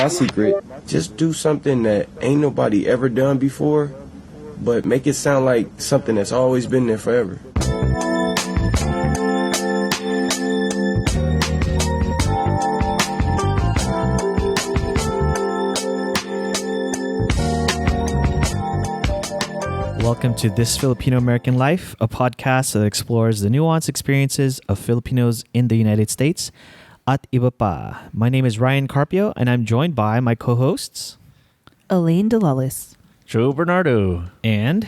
My secret, just do something that ain't nobody ever done before, but make it sound like something that's always been there forever. Welcome to This Filipino American Life, a podcast that explores the nuanced experiences of Filipinos in the United States at iba pa. My name is Ryan Carpio, and I'm joined by my co-hosts, Elaine Delalis, Joe Bernardo, and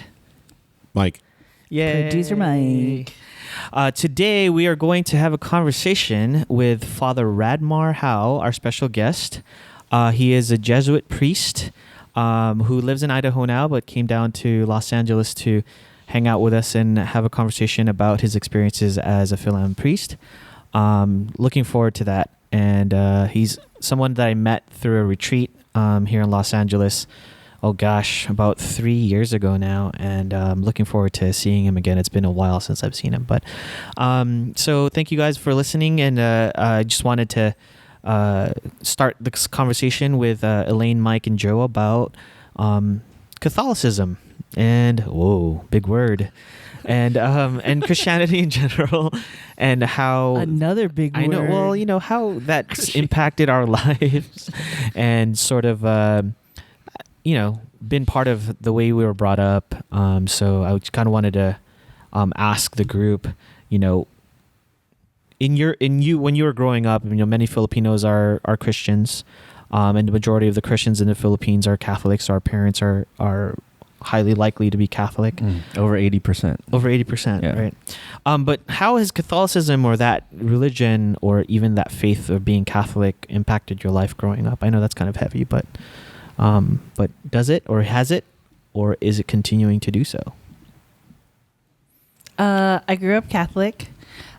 Mike. Yay. Producer Mike. Today, we are going to have a conversation with Father Radmar Jao, our special guest. He is a Jesuit priest who lives in Idaho now, but came down to Los Angeles to hang out with us and have a conversation about his experiences as a Philam priest. Looking forward to that. And he's someone that I met through a retreat here in Los Angeles, about 3 years ago now. And looking forward to seeing him again. It's been a while since I've seen him. But so thank you guys for listening. And I just wanted to start this conversation with Elaine, Mike, and Joe about Catholicism and big word, and Christianity in general, and how Another big word. I know. Well, you know how that's impacted our lives, and sort of been part of the way we were brought up. So I kind of wanted to ask the group, when you were growing up, many Filipinos are Christians, and the majority of the Christians in the Philippines are Catholics. Our parents are highly likely to be Catholic. over 80%. Over 80%, Yeah. right? But how has Catholicism or that religion or even that faith of being Catholic impacted your life growing up? I know that's kind of heavy, but does it, or has it, or is it continuing to do so? I grew up Catholic.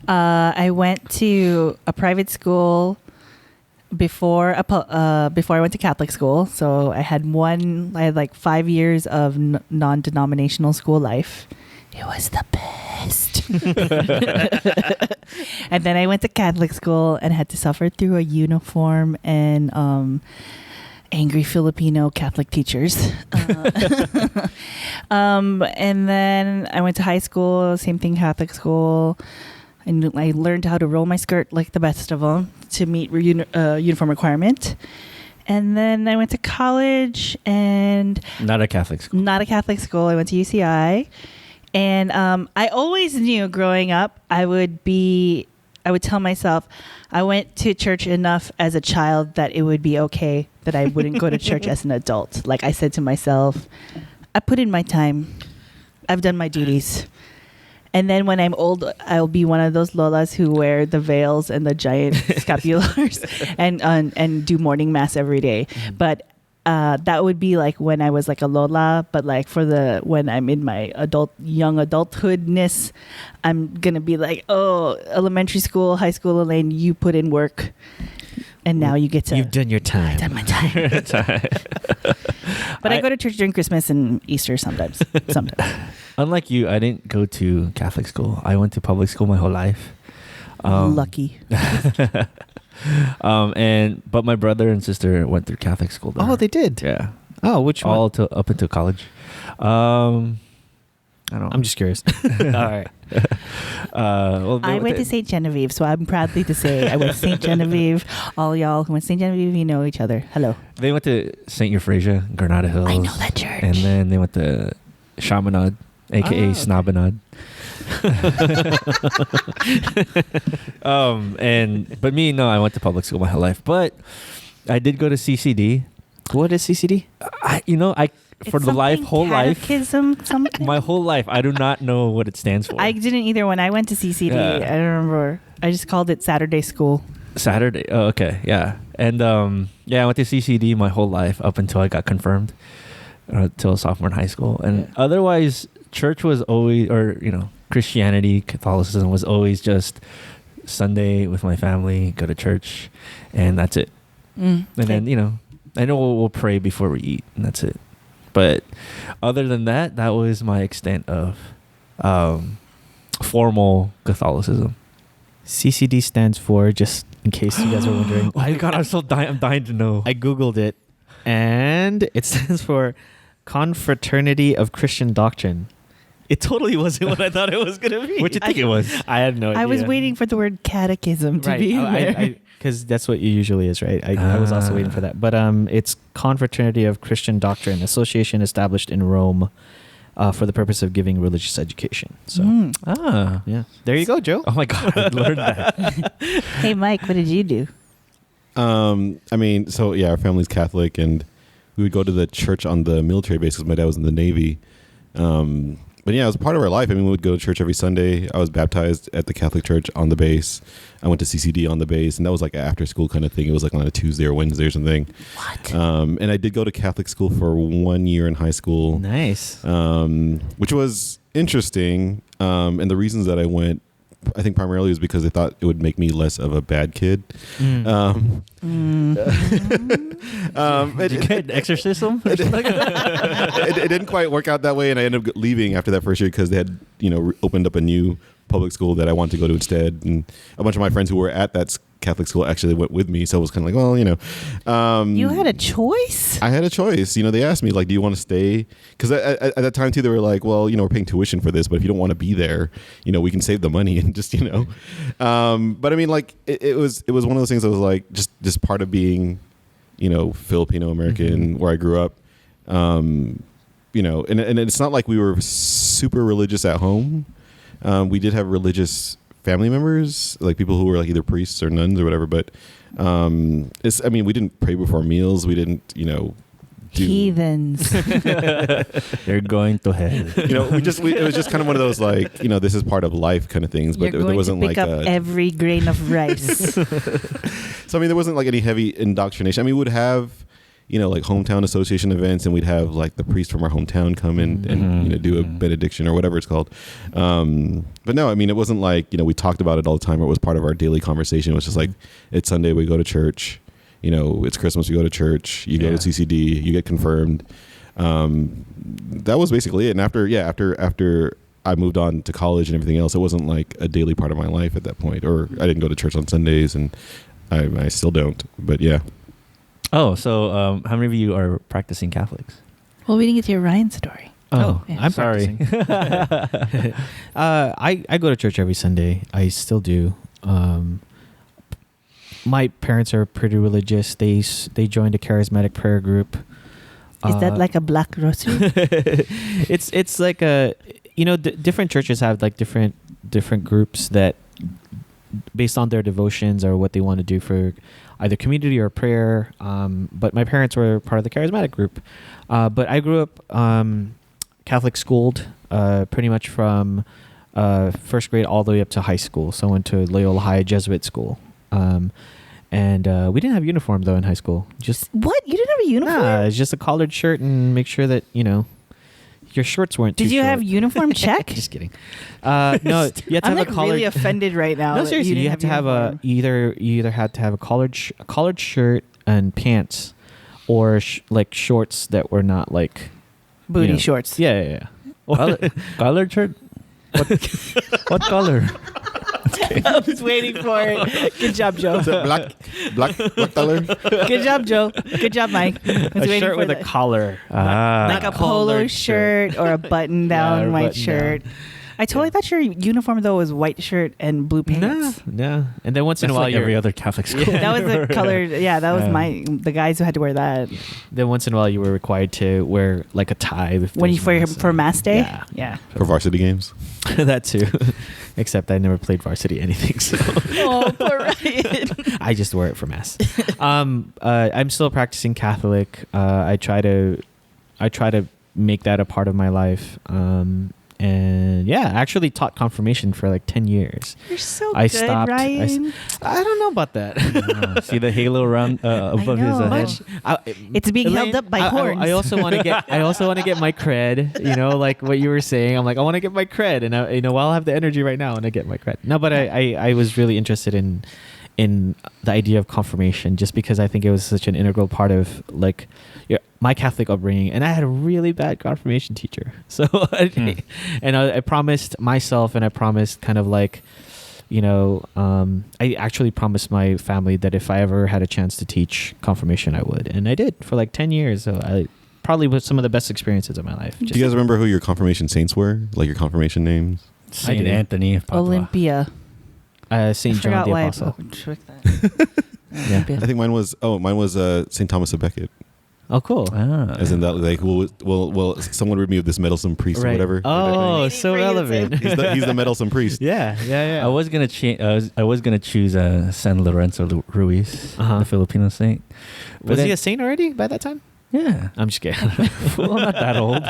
I went to a private school before I went to Catholic school. So I had like 5 years of non-denominational school life. It was the best. And then I went to Catholic school and had to suffer through a uniform and angry Filipino Catholic teachers. And then I went to high school, same thing, Catholic school. And I learned how to roll my skirt like the best of them to meet uniform requirement. And then I went to college and... Not a Catholic school. Not a Catholic school. I went to UCI. And I always knew growing up, I would tell myself, I went to church enough as a child that it would be okay that I wouldn't go to church as an adult. Like I said to myself, I put in my time. I've done my duties. And then when I'm old, I'll be one of those lolas who wear the veils and the giant scapulars and do morning mass every day. But that would be like when I was like a lola. But like when I'm in my young adulthoodness, I'm gonna be like, oh, elementary school, high school, Elaine, you put in work, and now you get to. You've done your time. I've done my time. But I go to church during Christmas and Easter sometimes. Unlike you, I didn't go to Catholic school. I went to public school my whole life. Lucky. But my brother and sister went through Catholic school there. Oh, they did? Yeah. Oh, which one? Up until college. I don't know. I'm just curious. All right. I went to St. Genevieve, so I'm proudly to say I went to St. Genevieve. All y'all who went to St. Genevieve, you know each other. Hello. They went to St. Euphrasia, Granada Hills. I know that church. And then they went to Chaminade, a.k.a. Snobinade. But me, no, I went to public school my whole life. But I did go to CCD. What is CCD? Whole life, my whole life, I do not know what it stands for. I didn't either when I went to CCD. Yeah. I don't remember. I just called it Saturday school. Saturday. Oh, okay. Yeah. And I went to CCD my whole life up until I got confirmed, until sophomore in high school. And otherwise, church was always, Christianity, Catholicism was always just Sunday with my family, go to church, and that's it. And then, I know we'll pray before we eat, and that's it. But other than that, that was my extent of formal Catholicism. CCD stands for, just in case you guys are wondering. Oh my God, I'm dying to know. I Googled it, and it stands for Confraternity of Christian Doctrine. It totally wasn't what I thought it was going to be. What do you think it was? I had no idea. I was waiting for the word catechism to be in there. Because that's what it usually is, right? I was also waiting for that. But it's Confraternity of Christian Doctrine, association established in Rome for the purpose of giving religious education. So, yeah. There you go, Joe. Oh my God, I learned that. Hey, Mike, what did you do? I mean, so yeah, our family's Catholic, and we would go to the church on the military base because my dad was in the Navy. But yeah, it was part of our life. I mean, we would go to church every Sunday. I was baptized at the Catholic church on the base. I went to CCD on the base, and that was like an after school kind of thing. It was like on a Tuesday or Wednesday or something. What? And I did go to Catholic school for 1 year in high school. Nice. Which was interesting. And the reasons that I went, I think primarily was because they thought it would make me less of a bad kid. Did you get exorcism? It didn't quite work out that way, and I ended up leaving after that first year because they had, opened up a new public school that I wanted to go to instead. And a bunch of my friends who were at that Catholic school actually went with me, so it was kind of like, well, you had a choice. I had a choice. They asked me like, do you want to stay? Because at that time too, they were like, well, we're paying tuition for this, but if you don't want to be there, we can save the money and just but I mean, like it was one of those things that was like just part of being Filipino American, where I grew up. And it's not like we were super religious at home. We did have religious family members, like people who were like either priests or nuns or whatever, but we didn't pray before meals. We didn't, do heathens. They're going to hell. It was just kind of one of those like, this is part of life kind of things, but You're there wasn't to pick like up every grain of rice. So there wasn't like any heavy indoctrination. We would have like hometown association events, and we'd have like the priest from our hometown come in and do a benediction or whatever it's called. But no, it wasn't like we talked about it all the time, or it was part of our daily conversation. It was just like, it's Sunday, we go to church. It's Christmas, we go to church. You go to CCD, you get confirmed. That was basically it. And after I moved on to college and everything else, it wasn't like a daily part of my life at that point. Or I didn't go to church on Sundays, and I still don't. But yeah. Oh, so how many of you are practicing Catholics? Well, we didn't get to your Ryan story. Oh, yeah. I'm Sorry. practicing. I go to church every Sunday. I still do. My parents are pretty religious. They joined a charismatic prayer group. Is that like a black rosary? It's like a different churches have like different groups that based on their devotions or what they want to do for either community or prayer. But my parents were part of the charismatic group. But I grew up Catholic schooled pretty much from first grade all the way up to high school. So I went to Loyola High Jesuit school. And we didn't have uniform though in high school. Just what? You didn't have a uniform? Nah, it's just a collared shirt and make sure that your shorts weren't too Did you short. have uniform check? Just kidding. No, you had to I'm have like a collared. really offended right now. No, that seriously, you didn't had to have a uniform. you either had to have a collared shirt and pants, or like shorts that were not like booty shorts. Yeah. Collared shirt? What color? I was waiting for it. Good job, Joe. Is it black color? Good job, Joe. Good job, Mike. I was A waiting shirt for with that. a collar. Like a polo collared shirt or a button-down Yeah, or white button-down. shirt. I totally thought your uniform though was white shirt and blue pants. No. And then once in That's a while, like every other Catholic school. That was the color. Yeah, that was Yeah. the guys who had to wear that Then once in a while, you were required to wear like a tie when you for mass day. Yeah. Yeah. For varsity games? That too. Except I never played varsity anything, so Oh, poor Ryan. I just wear it for mass. I'm still practicing Catholic. I try to make that a part of my life. And yeah, I actually taught confirmation for like 10 years. You're so I good, stopped. Ryan. I don't know about that. See the halo around above his know. head. It's being held up by horns. I also want to get. I also want to get my cred. Like what you were saying. I'm like, I want to get my cred, and I'll have the energy right now, and I get my cred. No, but I was really interested in the idea of confirmation, just because I think it was such an integral part of like my Catholic upbringing, and I had a really bad confirmation teacher. So, and I promised myself, and I promised kind of like I actually promised my family that if I ever had a chance to teach confirmation, I would, and I did for like 10 years. So I probably was some of the best experiences of my life. Do you guys remember who your confirmation saints were? Like your confirmation names? Saint Anthony of Padua. Olympia. St. John the Apostle. Yeah. I think mine was St. Thomas of Becket. Oh, cool. As in that, like, well, someone would be this meddlesome priest or whatever. Oh, so relevant. He's the meddlesome priest. Yeah. I was gonna choose San Lorenzo Ruiz, the Filipino saint. Was he a saint already by that time? Yeah, I'm just kidding. well, I'm not that old.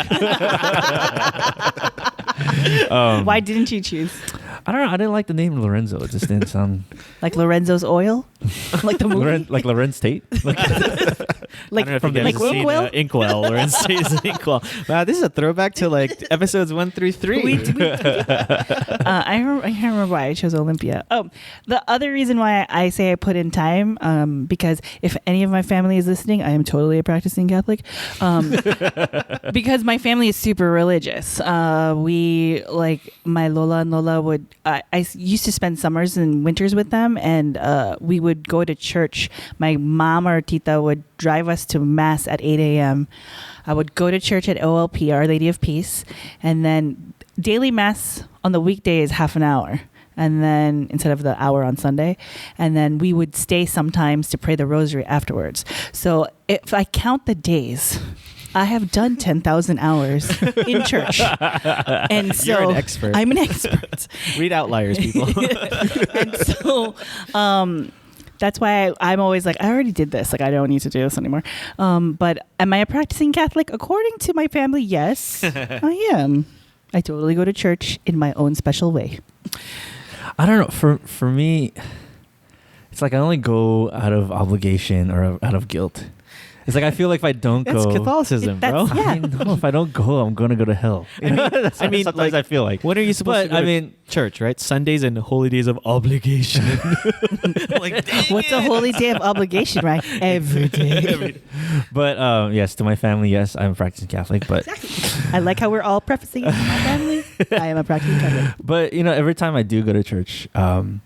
Why didn't you choose? I don't know. I didn't like the name Lorenzo. It just didn't sound Like Lorenzo's Oil? Like the movie? like Lorenz Tate. Like I don't know if you guys like have seen Inkwell? Inkwell, Lorenz Stays Inkwell. Wow, this is a throwback to like episodes 1 through 3. I can't remember why I chose Olympia. Oh, the other reason why I say I put in time, because if any of my family is listening, I am totally a practicing Catholic. Because my family is super religious. We, like, my Lola and Lola would, I used to spend summers and winters with them, and we would go to church. My mom or Tita would drive us to Mass at 8 a.m. I would go to church at OLP, Our Lady of Peace, and then daily Mass on the weekday is half an hour, and then instead of the hour on Sunday, and then we would stay sometimes to pray the rosary afterwards. So if I count the days, I have done 10,000 hours in church. And so You're an expert. I'm an expert. Read Outliers, people. And so that's why I'm always like, I already did this. Like, I don't need to do this anymore. But am I a practicing Catholic? According to my family, yes, I am. I totally go to church in my own special way. I don't know. For me, it's like I only go out of obligation or out of guilt. It's like I feel like if I don't That's go, Catholicism, bro. Yeah. I mean, no, if I don't go, I'm gonna go to hell. That's I mean, sometimes like, I feel like. When are you supposed to go I to mean, church, right? Sundays and holy days of obligation. Like, What's a holy day of obligation, right? Every day. But yes, to my family, yes, I'm a practicing Catholic. But I like how we're all prefacing it to my family. I am a practicing Catholic. but every time I do go to church, I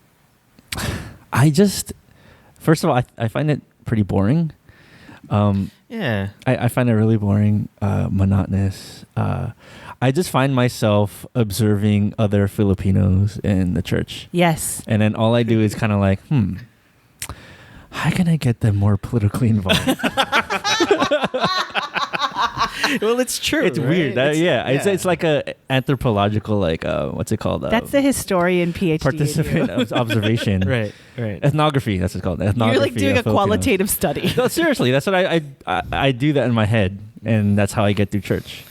just first of all I find it pretty boring. yeah. I find it really boring, monotonous. I just find myself observing other Filipinos in the church. Yes. And then all I do is kind of like, how can I get them more politically involved? Well, it's true. It's right? weird. It's like a anthropological, like, what's it called? That's the historian PhD. participant observation. right. Ethnography, that's what it's called. Ethnography. You're like doing a of Filipinos. qualitative study. No, seriously, that's what I do that in my head, and that's how I get through church.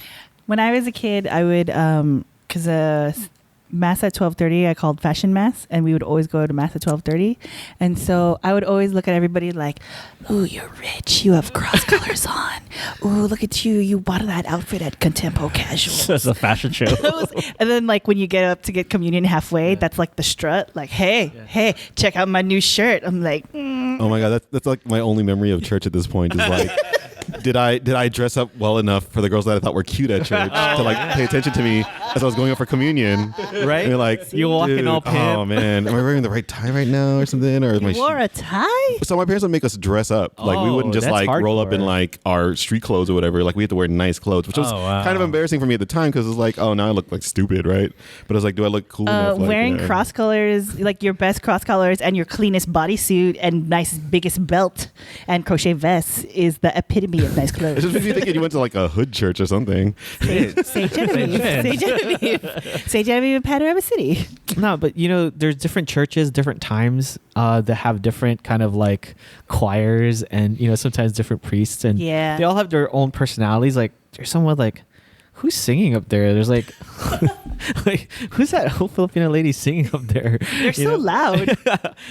When I was a kid, I would, because Mass at 12:30, I called fashion Mass, and we would always go to Mass at 12:30. And so I would always look at everybody like, ooh, you're rich. You have cross colors on. Ooh, look at you. You bought that outfit at Contempo Casual. It's a fashion show. And then, like, when you get up to get communion halfway, that's like the strut. Like, hey, check out my new shirt. I'm like, Oh my god, that's like my only memory of church at this point is like, did I dress up well enough for the girls that I thought were cute at church to like pay attention to me as I was going up for communion? Right? And you're like, You walking dude, all pimp. oh man, am I wearing the right tie right now or something? Or you wore a tie? So my parents would make us dress up. Like we wouldn't just that's like roll up in hardcore. like our street clothes or whatever. Like we had to wear nice clothes, which was kind of embarrassing for me at the time because it's like, oh, now I look like stupid, right? But I was like, do I look cool enough? Like, Wearing cross colors, like your best cross colors and your cleanest bodysuit and nice biggest belt and crochet vests is the epitome of nice It's clothes. just me thinking you went to like a hood church or something. Say Genevieve. Say Genevieve. Say Genevieve in Panorama City. No, but there's different churches, different times that have different kind of like choirs and sometimes different priests, and Yeah. they all have their own personalities. Like there's someone like, who's singing up there? There's like, like who's that whole Filipino lady singing up there? They're so loud.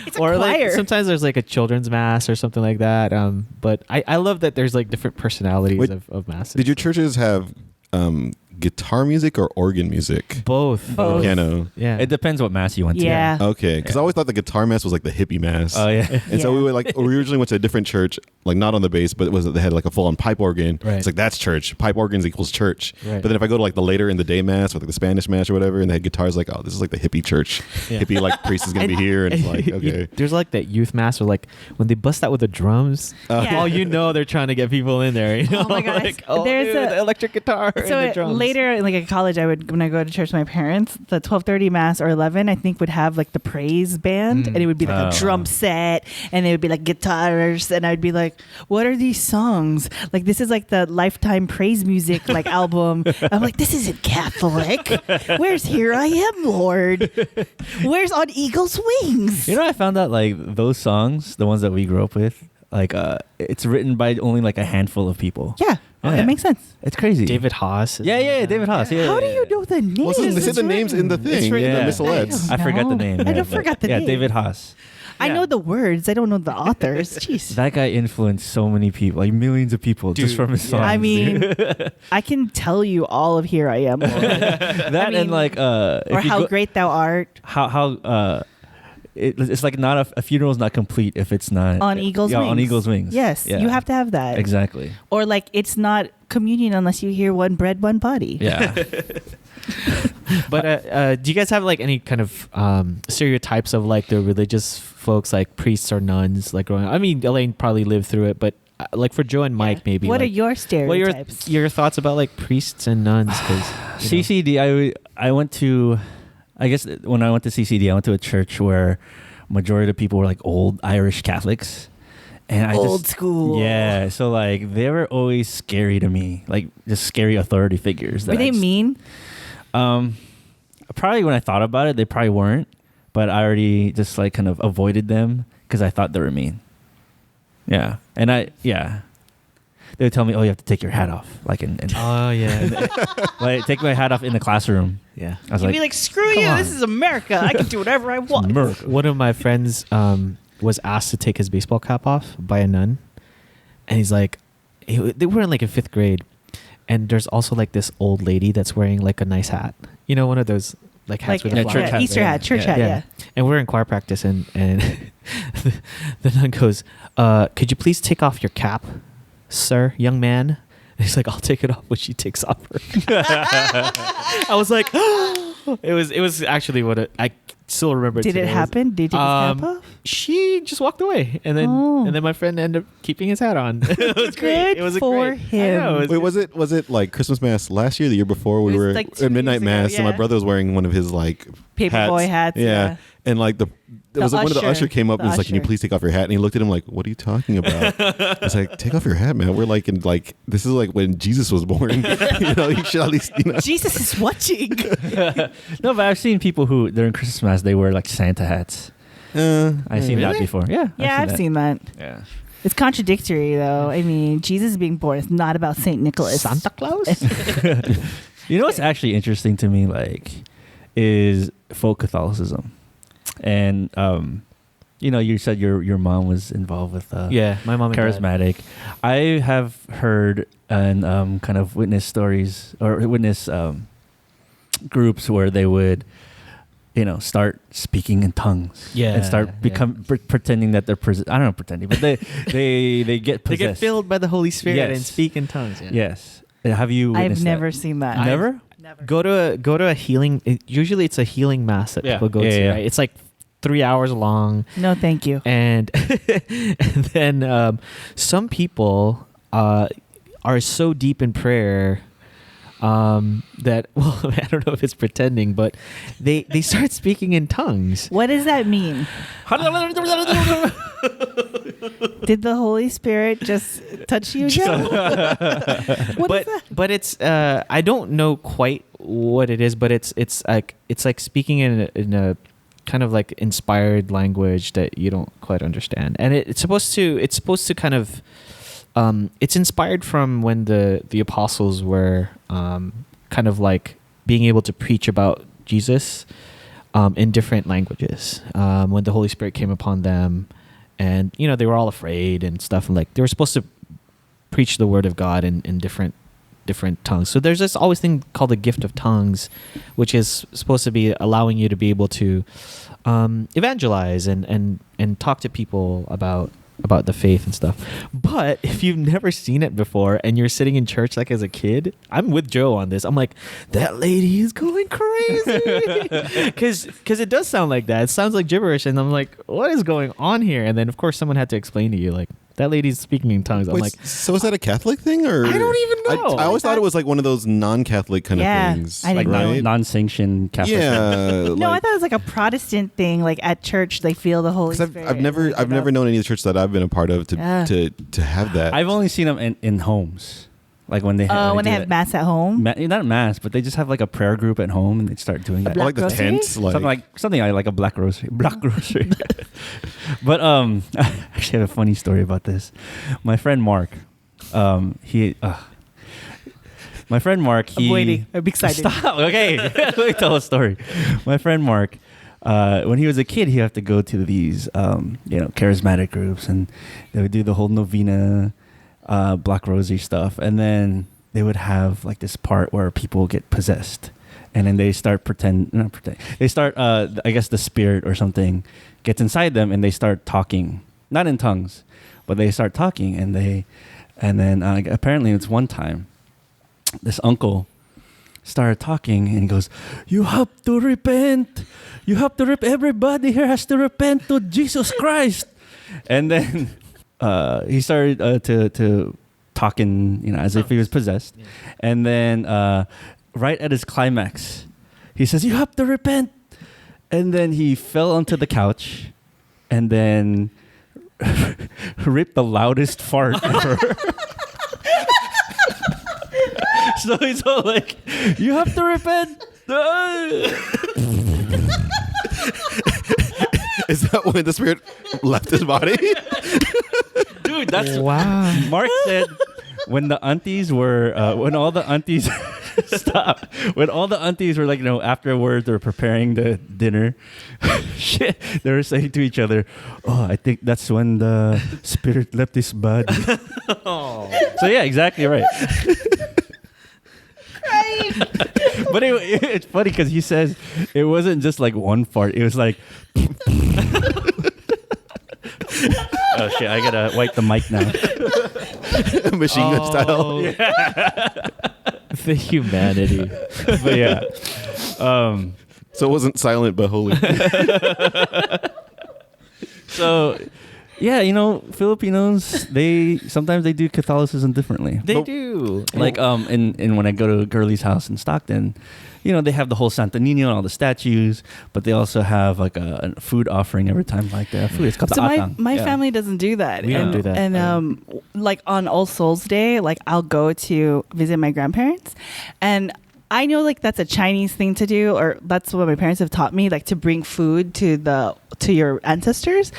It's a Or like choir. sometimes there's like a children's mass or something like that. But I love that there's like different personalities Wait, of masses. Did your churches have guitar music or organ music? Both. Both. Piano. Yeah. It depends what mass you went to. Yeah. Okay, because I always thought the guitar mass was like the hippie mass. Oh yeah. And so Yeah. we would we originally went to a different church, like not on the base, but they had like a full on pipe organ. Right. It's like that's church. Pipe organs equals church. Right. But then if I go to like the later in the day mass or like the Spanish mass or whatever, and they had guitars, like, oh, this is like the hippie church. Yeah. Hippie like priest is gonna be here, and it's like, okay. There's like that youth mass or like when they bust out with the drums. Yeah. Oh, you know they're trying to get people in there. You know? Oh my gosh. Like, oh, There's dude, a- the electric guitar and the So drums. later, like at college, when I go to church with my parents, the 12:30 mass or 11, I think would have like the praise band, and it would be like a drum set, and it would be like guitars, and I'd be like, "What are these songs? Like this is like the Lifetime praise music like album." I'm like, "This isn't Catholic. Where's Here I Am, Lord? Where's On Eagle's Wings?" You know, I found out like those songs, the ones that we grew up with, like it's written by only like a handful of people. Yeah, Yeah. it makes sense. It's crazy. David Haas. is Yeah, one of yeah, them. David Haas. Yeah, How do yeah, you know the names? Well, they said It's the names in the written. thing, written. the Yeah. missilettes. I forgot the No. name. I yeah, don't but- forgot the yeah, name. David Haas. I Yeah. know the words. I don't know the authors. Jeez. That guy influenced so many people, like millions of people, just Dude, from his yeah. songs. I mean, dude. I can tell you all of Here I Am, Lord. that I mean, and like or if you How go- Great Thou Art. how it's like not a funeral is not complete if it's not On Eagle's yeah, Wings. on Eagle's Wings. Yes, Yeah. you have to have that. Exactly. Or like it's not communion unless you hear one bread, one body. Yeah. But do you guys have like any kind of stereotypes of like the religious folks, like priests or nuns, like growing up? I mean, Elaine probably lived through it, but like for Joe and Mike, maybe. What like, are your what are stereotypes? your thoughts about like priests and nuns? 'Cause, you know. CCD, I went to, I guess when I went to CCD, I went to a church where majority of the people were like old Irish Catholics. And I Old just, school. Yeah. So like they were always scary to me, like just scary authority figures. Were that I they just- mean? Probably when I thought about it, they probably weren't, but I already just like kind of avoided them because I thought they were mean. Yeah. And they would tell me, oh, you have to take your hat off. Like in Oh yeah, like take my hat off in the classroom. yeah. I was You'd like, be like, screw come you. on. This is America. I can do whatever I want. America. One of my friends was asked to take his baseball cap off by a nun, and he's like, they were in like in 5th grade, and there's also like this old lady that's wearing like a nice hat, you know, one of those like hats with yeah, a church flower. hat. Easter hat, church hat, yeah. And we're in choir practice, and the nun goes, "Could you please take off your cap, sir, young man?" And he's like, "I'll take it off when she takes off her." I was like, it was actually I still remember. Did it today. happen? Did he take his cap off? She just walked away, and then my friend ended up keeping his hat on. It was great. Good It was for great. him. I know, Wait, was it like Christmas mass last year, the year before? We It was were like 2 at midnight years ago, mass, and my yeah. brother was wearing one of his like Paperboy hats, yeah. And like there was like one of the usher. usher came up The and was like, "Can you usher. please take off your hat?" And he looked at him like, "What are you talking about?" I was like, "Take off your hat, man. We're like in like this is like when Jesus was born. You know, you should at least Jesus is watching. no, but I've seen people who during Christmas mass they wear like Santa hats. I've seen that Really? before. Yeah. Yeah, I've seen that. Yeah. It's contradictory, though. I mean, Jesus being born is not about Saint Nicholas. Santa Claus. You know what's actually interesting to me, like, is folk Catholicism, and you know, you said your mom was involved with Yeah, my mom and dad. charismatic. I have heard and kind of witness stories or witness groups where they would, you know, start speaking in tongues. Yeah, and start pretending that they're I don't know, pretending, but they get They possessed. get filled by the Holy Spirit and Yes. speak in tongues. Yeah. Yes. Have you? I've witnessed never that? seen that. Never. Never. Go to a healing. Usually, it's a healing mass that Yeah. people go Yeah, to. yeah. Right? It's like 3 hours long, No, thank you. and and then some people are so deep in prayer that well, I don't know if it's pretending, but they start speaking in tongues. What does that mean? Did the Holy Spirit just touch you, Joe? What is that? But it's I don't know quite what it is, but it's like speaking in a kind of like inspired language that you don't quite understand, and it's supposed to kind of it's inspired from when the apostles were kind of like being able to preach about Jesus in different languages when the Holy Spirit came upon them, and you know they were all afraid and stuff, and like they were supposed to preach the word of God in different different tongues. So there's this always thing called the gift of tongues, which is supposed to be allowing you to be able to evangelize and talk to people about the faith and stuff. But if you've never seen it before and you're sitting in church like as a kid, I'm with Joe on this. I'm like, that lady is going crazy. Because it does sound like that. It sounds like gibberish. And I'm like, what is going on here? And then, of course, someone had to explain to you, like, that lady's speaking in tongues. I'm Wait, like, so is that a Catholic thing, or I don't even know. I always thought it was like one of those non-Catholic kind of things, I didn't Like know. right? non-sanctioned Catholic. Yeah, No, I thought it was like a Protestant thing. Like at church, they feel the Holy 'cause Spirit. I've never known any of the church that I've been a part of to have that. I've only seen them in homes, like when they when they do have it. mass at home. Not mass, but they just have like a prayer group at home and they start doing that. Or like the Rosary? tents, Something like a black rosary. But I actually have a funny story about this. My friend Mark, he. My friend Mark, I'm waiting. I'm excited. Stop. Okay, let me tell a story. My friend Mark, when he was a kid, he had to go to these, charismatic groups, and they would do the whole novena, Black Rosary stuff, and then they would have like this part where people get possessed, and then they start They start, I guess, the spirit or something gets inside them, and they start talking, not in tongues, but they start talking, and then apparently it's one time. This uncle started talking and he goes, "You have to repent. You have to repent. Everybody here has to repent to Jesus Christ." And then he started to talking, as if he was possessed. Yeah. And then right at his climax, he says, "You have to repent." And then he fell onto the couch and then ripped the loudest fart ever. So he's all like, "You have to repent." Is that when the spirit left his body? Dude, that's wow. Mark said when the aunties were, when all the aunties, stop. When all the aunties were like, afterwards they were preparing the dinner, shit, they were saying to each other, "Oh, I think that's when the spirit left his body." Oh. So yeah, exactly right. But it's funny because he says it wasn't just like one fart. It was like, oh shit, I gotta wipe the mic now. Machine gun style. The humanity. But yeah. So it wasn't silent but holy. So yeah, Filipinos, sometimes they do Catholicism differently. They do. Like and when I go to Girlie's house in Stockton, they have the whole Santo Niño and all the statues, but they also have like a food offering every time, like the food. It's called So the atang. my Yeah. family doesn't do that. We don't do that. And like on All Souls Day, like I'll go to visit my grandparents, and I know like that's a Chinese thing to do, or that's what my parents have taught me, like to bring food to your ancestors.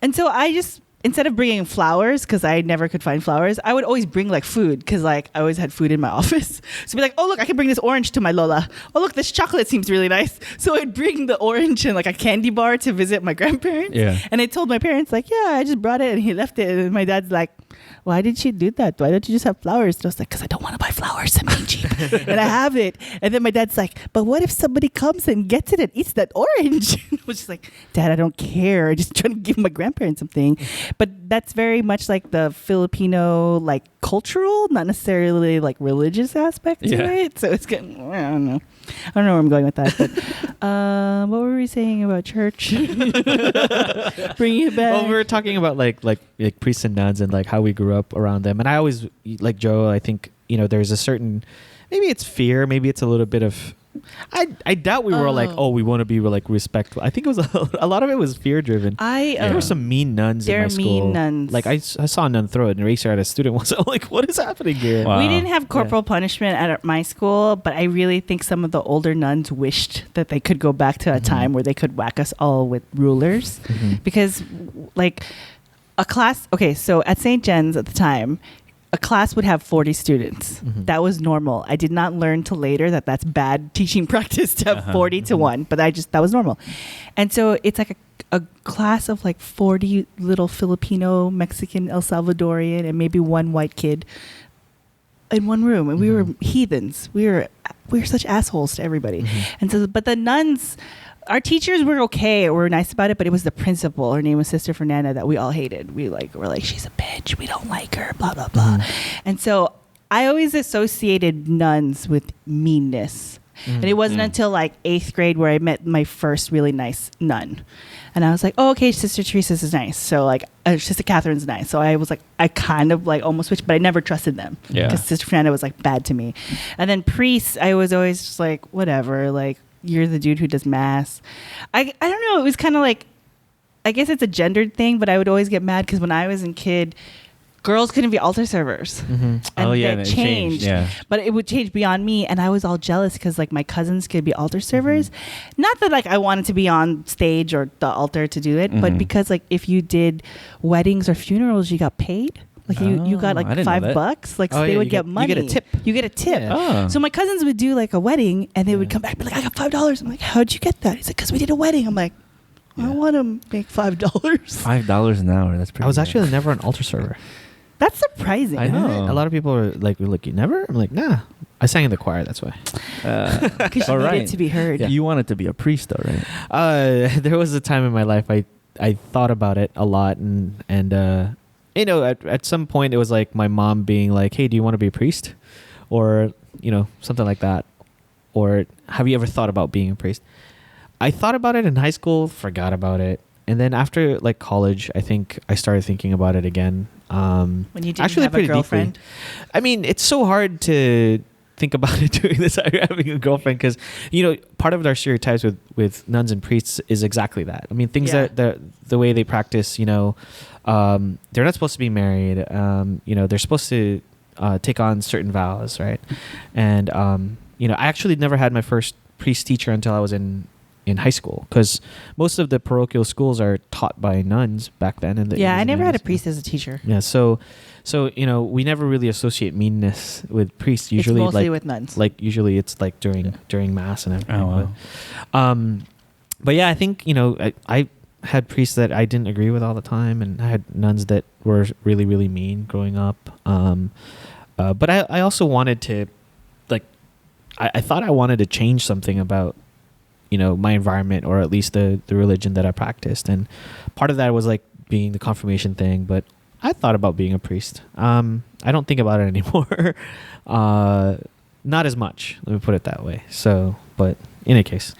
And so I just, instead of bringing flowers, because I never could find flowers, I would always bring like food, because like I always had food in my office. So be like, "Oh look, I can bring this orange to my Lola. Oh look, this chocolate seems really nice." So I'd bring the orange and like a candy bar to visit my grandparents. Yeah. And I told my parents like, "Yeah, I just brought it," and he left it. And my dad's like, "Why did she do that? Why don't you just have flowers?" And I was like, "Because I don't want to buy flowers. I'm being cheap." And I have it. And then my dad's like, "But what if somebody comes and gets it and eats that orange?" I was just like, "Dad, I don't care. I'm just trying to give my grandparents something." But that's very much like the Filipino, like cultural, not necessarily like religious aspect to it. So it's getting, I don't know where I'm going with that. But what were we saying about church? Bringing it back. Well, we were talking about like priests and nuns and like how we grew up around them. And I always, like Joe, I think, there's a certain, maybe it's fear, maybe it's a little bit of, I doubt we were like, we want to be like respectful. I think it was a lot of it was fear driven. There were some mean nuns in my school. mean nuns. Like I saw a nun throw an eraser at a student once. I'm like, what is happening here? Wow. We didn't have corporal punishment at my school, but I really think some of the older nuns wished that they could go back to a time where they could whack us all with rulers. Because like a class, okay, so at St. Jen's at the time, a class would have 40 students. That was normal. I did not learn till later that that's bad teaching practice to have 40 to 1, but that was normal. And so it's like a class of like 40 little Filipino, Mexican, El Salvadorian, and maybe one white kid. in one room, and we were heathens. We were such assholes to everybody. And so, but the nuns, our teachers were okay. Were nice about it, but it was the principal. Her name was Sister Fernanda that we all hated. Were like, she's a bitch. We don't like her. Blah blah blah. And so I always associated nuns with meanness. And it wasn't until like 8th grade where I met my first really nice nun. And I was like, oh, okay, Sister Teresa's is nice. So like, Sister Catherine's nice. So I was like, I kind of like almost switched, but I never trusted them. Because Sister Fernanda was like bad to me. And then priests, I was always just like, whatever, like, you're the dude who does mass. I don't know. It was kind of like, I guess it's a gendered thing, but I would always get mad because when I was a kid, girls couldn't be altar servers. And it changed. But it would change beyond me. And I was all jealous because like my cousins could be altar servers. Not that like I wanted to be on stage or the altar to do it, but because like if you did weddings or funerals, you got paid. Like you got like $5. Like so they would get money. You get a tip. You get a tip. Yeah. So my cousins would do like a wedding and they would come back and be like, I got $5. I'm like, how'd you get that? He's like, because we did a wedding. I'm like, I want to make $5. $5 an hour. That's pretty. I was good. actually never an altar server. That's surprising. I know. A lot of people are like, you never? I'm like, nah. I sang in the choir. That's why. Because you needed to be heard. You wanted to be a priest, though, right? There was a time in my life I thought about it a lot, and you know, at some point it was like my mom being like, hey, do you want to be a priest? Or, you know, something like that. Or have you ever thought about being a priest? I thought about it in high school, forgot about it. And then after like college, I think I started thinking about it again. When you didn't actually have a girlfriend? Deeply. I mean, it's so hard to think about it doing this having a girlfriend because, you know, part of our stereotypes with nuns and priests is exactly that. I mean, things that the way they practice, you know, they're not supposed to be married. You know, they're supposed to take on certain vows, right? And, you know, I actually never had my first priest teacher until I was in high school because most of the parochial schools are taught by nuns back then. I never had a priest as a teacher. Yeah, so you know, we never really associate meanness with priests. Usually, it's mostly like, with nuns. Like usually, it's like during mass and everything. Oh, wow. But yeah, I think, you know, I had priests that I didn't agree with all the time, and I had nuns that were really really mean growing up. But I also wanted to, like, I thought I wanted to change something about, you know, my environment, or at least the religion that I practiced. And part of that was like being the confirmation thing, but I thought about being a priest. I don't think about it anymore. Not as much, let me put it that way. So, but in any case.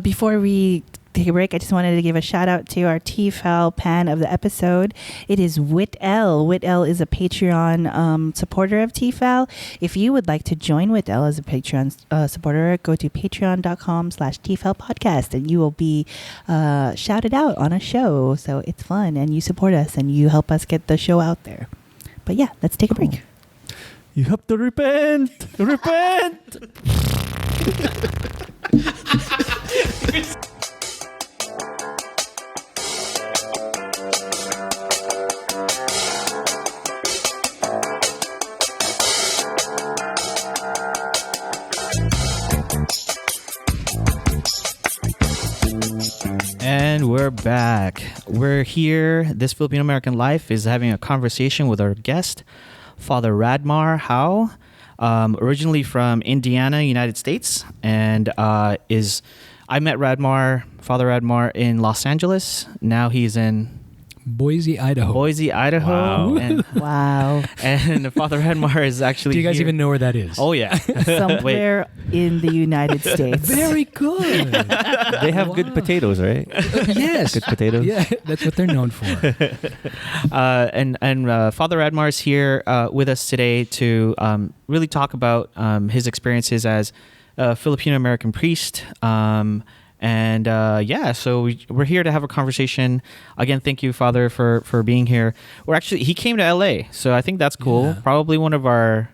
Before we take a break, I just wanted to give a shout out to our TFAL pan of the episode. It is Whitl. Whitl is a Patreon supporter of TFAL. If you would like to join Whitl as a Patreon supporter, go to patreon.com/TFAL podcast and you will be shouted out on a show. So it's fun and you support us and you help us get the show out there. But yeah, let's take a break. You have to repent. Repent. And we're back. We're here. This Filipino American Life is having a conversation with our guest, Father Radmar Jao, originally from Indiana, United States, and I met Father Radmar in Los Angeles. Now he's in Boise, Idaho. Wow. Wow. And Father Radmar is actually Do you guys here. even know where that is? Oh, yeah. Somewhere in the United States. Very good. They have good potatoes, right? Yes. Good potatoes. Yeah, that's what they're known for. And Father Radmar is here with us today to really talk about his experiences as a Filipino American priest. So we're here to have a conversation. Again, thank you, Father, for being here. He came to LA, so I think that's cool. Yeah. Probably one of our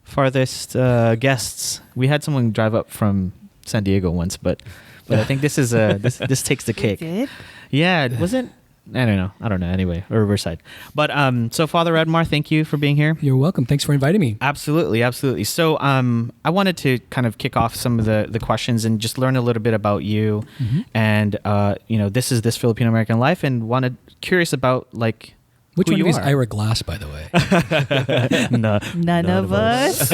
farthest guests. We had someone drive up from San Diego once, but I think this is this takes the cake. Did? Yeah, it wasn't. I don't know. Anyway, or Riverside. But so Father Radmar, thank you for being here. You're welcome. Thanks for inviting me. Absolutely. So I wanted to kind of kick off some of the questions and just learn a little bit about you. Mm-hmm. And you know, this Filipino American Life, and curious about like Which who one you of you is are. Ira Glass, by the way? No, None of us.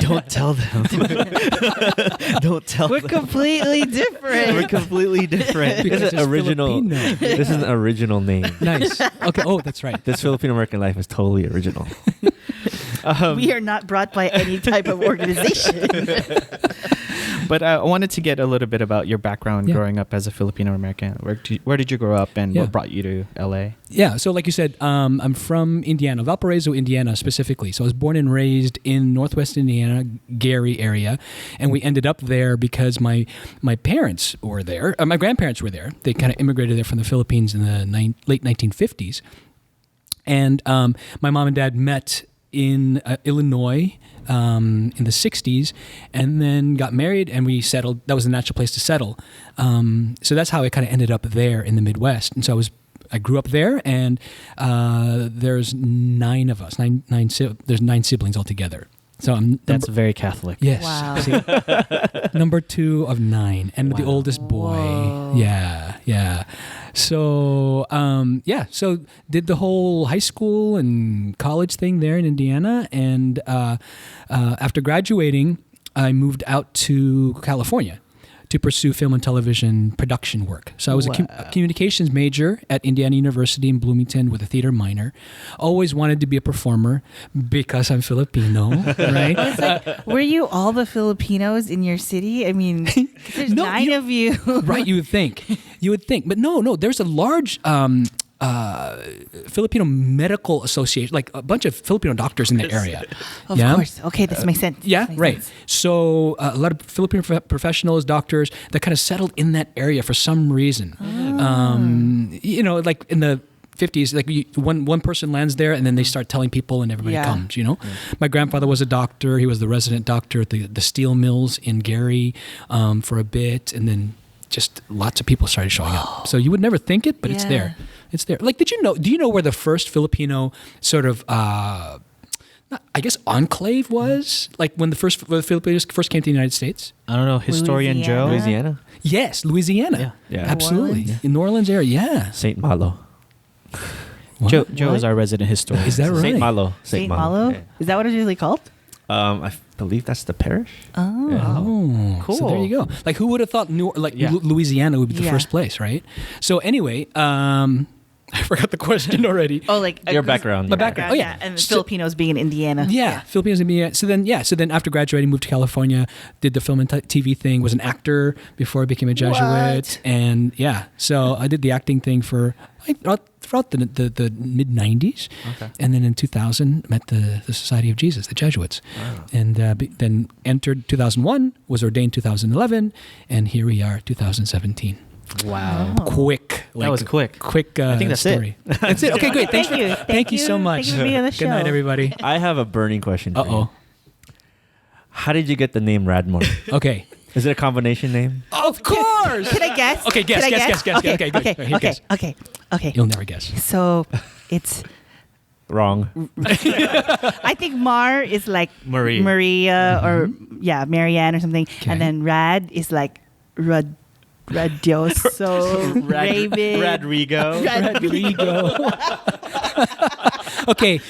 don't tell them. Don't tell We're them. completely different. We're completely different. Because This is it's original. Filipino. This is an original name. Nice. Okay. Oh, that's right. This Filipino American Life is totally original. We are not brought by any type of organization. But I wanted to get a little bit about your background Yeah. growing up as a Filipino American. Where did you grow up, and Yeah. what brought you to LA? Yeah, so like you said, I'm from Indiana, Valparaiso, Indiana specifically. So I was born and raised in Northwest Indiana, Gary area, and we ended up there because my parents were there. My grandparents were there. They kind of immigrated there from the Philippines in the late 1950s, and my mom and dad met in Illinois in the 60s, and then got married, and we settled. That was a natural place to settle. So that's how I kind of ended up there in the Midwest. And so I grew up there, and there's 9 of us. There's 9 siblings altogether. So I'm That's very Catholic. yes, Wow. see, number 2 of 9, and the Wow. oldest boy. Whoa. Yeah. So so did the whole high school and college thing there in Indiana, and after graduating, I moved out to California to pursue film and television production work. So I was a communications major at Indiana University in Bloomington with a theater minor. Always wanted to be a performer because I'm Filipino, right? It's like, were you all the Filipinos in your city? I mean, 'cause there's No, 9 of you. Right, you would think. But no, there's a large Filipino medical association, like a bunch of Filipino doctors in the area. Of course. Okay, this makes sense. Yeah, Makes right. sense. So a lot of Filipino professionals, doctors that kind of settled in that area for some reason. Like in the 50s, like one person lands there, and then they start telling people, and everybody Yeah. comes. My grandfather was a doctor. He was the resident doctor at the steel mills in Gary for a bit, and then just lots of people started showing up. So you would never think it, but it's Yeah. there. It's there. Like, do you know where the first Filipino sort of I guess enclave was? Like when the Filipinos first came to the United States? I don't know, historian Joe. Louisiana? Louisiana, Yes, Louisiana. Yeah. Absolutely. Orleans? In New Orleans area, yeah. Saint Malo. Joe What? is our resident historian. Is that right? Saint Malo. St. Malo? Yeah. Is that what it's really called? I believe that's the parish. Oh. Yeah. Oh, So there Cool. you go. Like, who would have thought Yeah. Louisiana would be the Yeah. first place, right? So anyway, I forgot the question already. Oh, like Your background. My background. Oh, yeah. and the So- Filipinos being in Indiana. Yeah, Filipinos in Indiana. So then after graduating, moved to California, did the film and TV thing, was an actor before I became a Jesuit. What? And yeah, so I did the acting thing for throughout the mid 90s. Okay. And then in 2000, met the Society of Jesus, the Jesuits. Wow. And then entered 2001, was ordained 2011, and here we are, 2017. Wow. Oh. Quick. That was quick. Quick I think that's story. That's it. Okay, great. Thank Thanks you. Thank you so much. Thank you for being on the Good night, show. everybody. I have a burning question. For you. Uh-oh. How did you get the name Radmar? Okay. Is it a combination name? Of course. Can I guess? Okay, guess, Can I guess. Okay, Okay, good. Here, guess. okay. You'll never guess. So it's, Wrong. I think Mar is like Marie. Maria or Marianne or something, Okay. and then Rad is like Radioso, Raven, Radrigo. Rodrigo. Okay.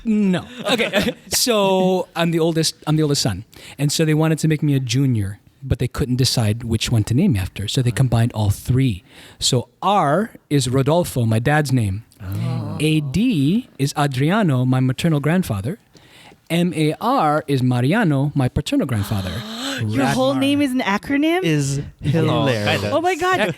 No. Okay. So I'm the oldest son. And so they wanted to make me a junior, but they couldn't decide which one to name me after. So they combined all 3. So R is Rodolfo, my dad's name. AD is Adriano, my maternal grandfather. MAR is Mariano, my paternal grandfather. Your whole name is an acronym? Is hilarious. kinda. Oh my god,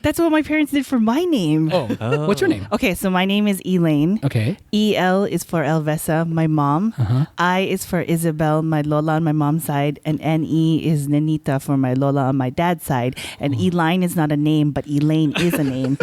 that's what my parents did for my name. Oh, what's your name? Okay, so my name is Elaine. Okay. EL is for Elvesa, my mom. Uh-huh. I is for Isabel, my Lola on my mom's side. And NE is Nenita for my Lola on my dad's side. And Elaine is not a name, but Elaine is a name.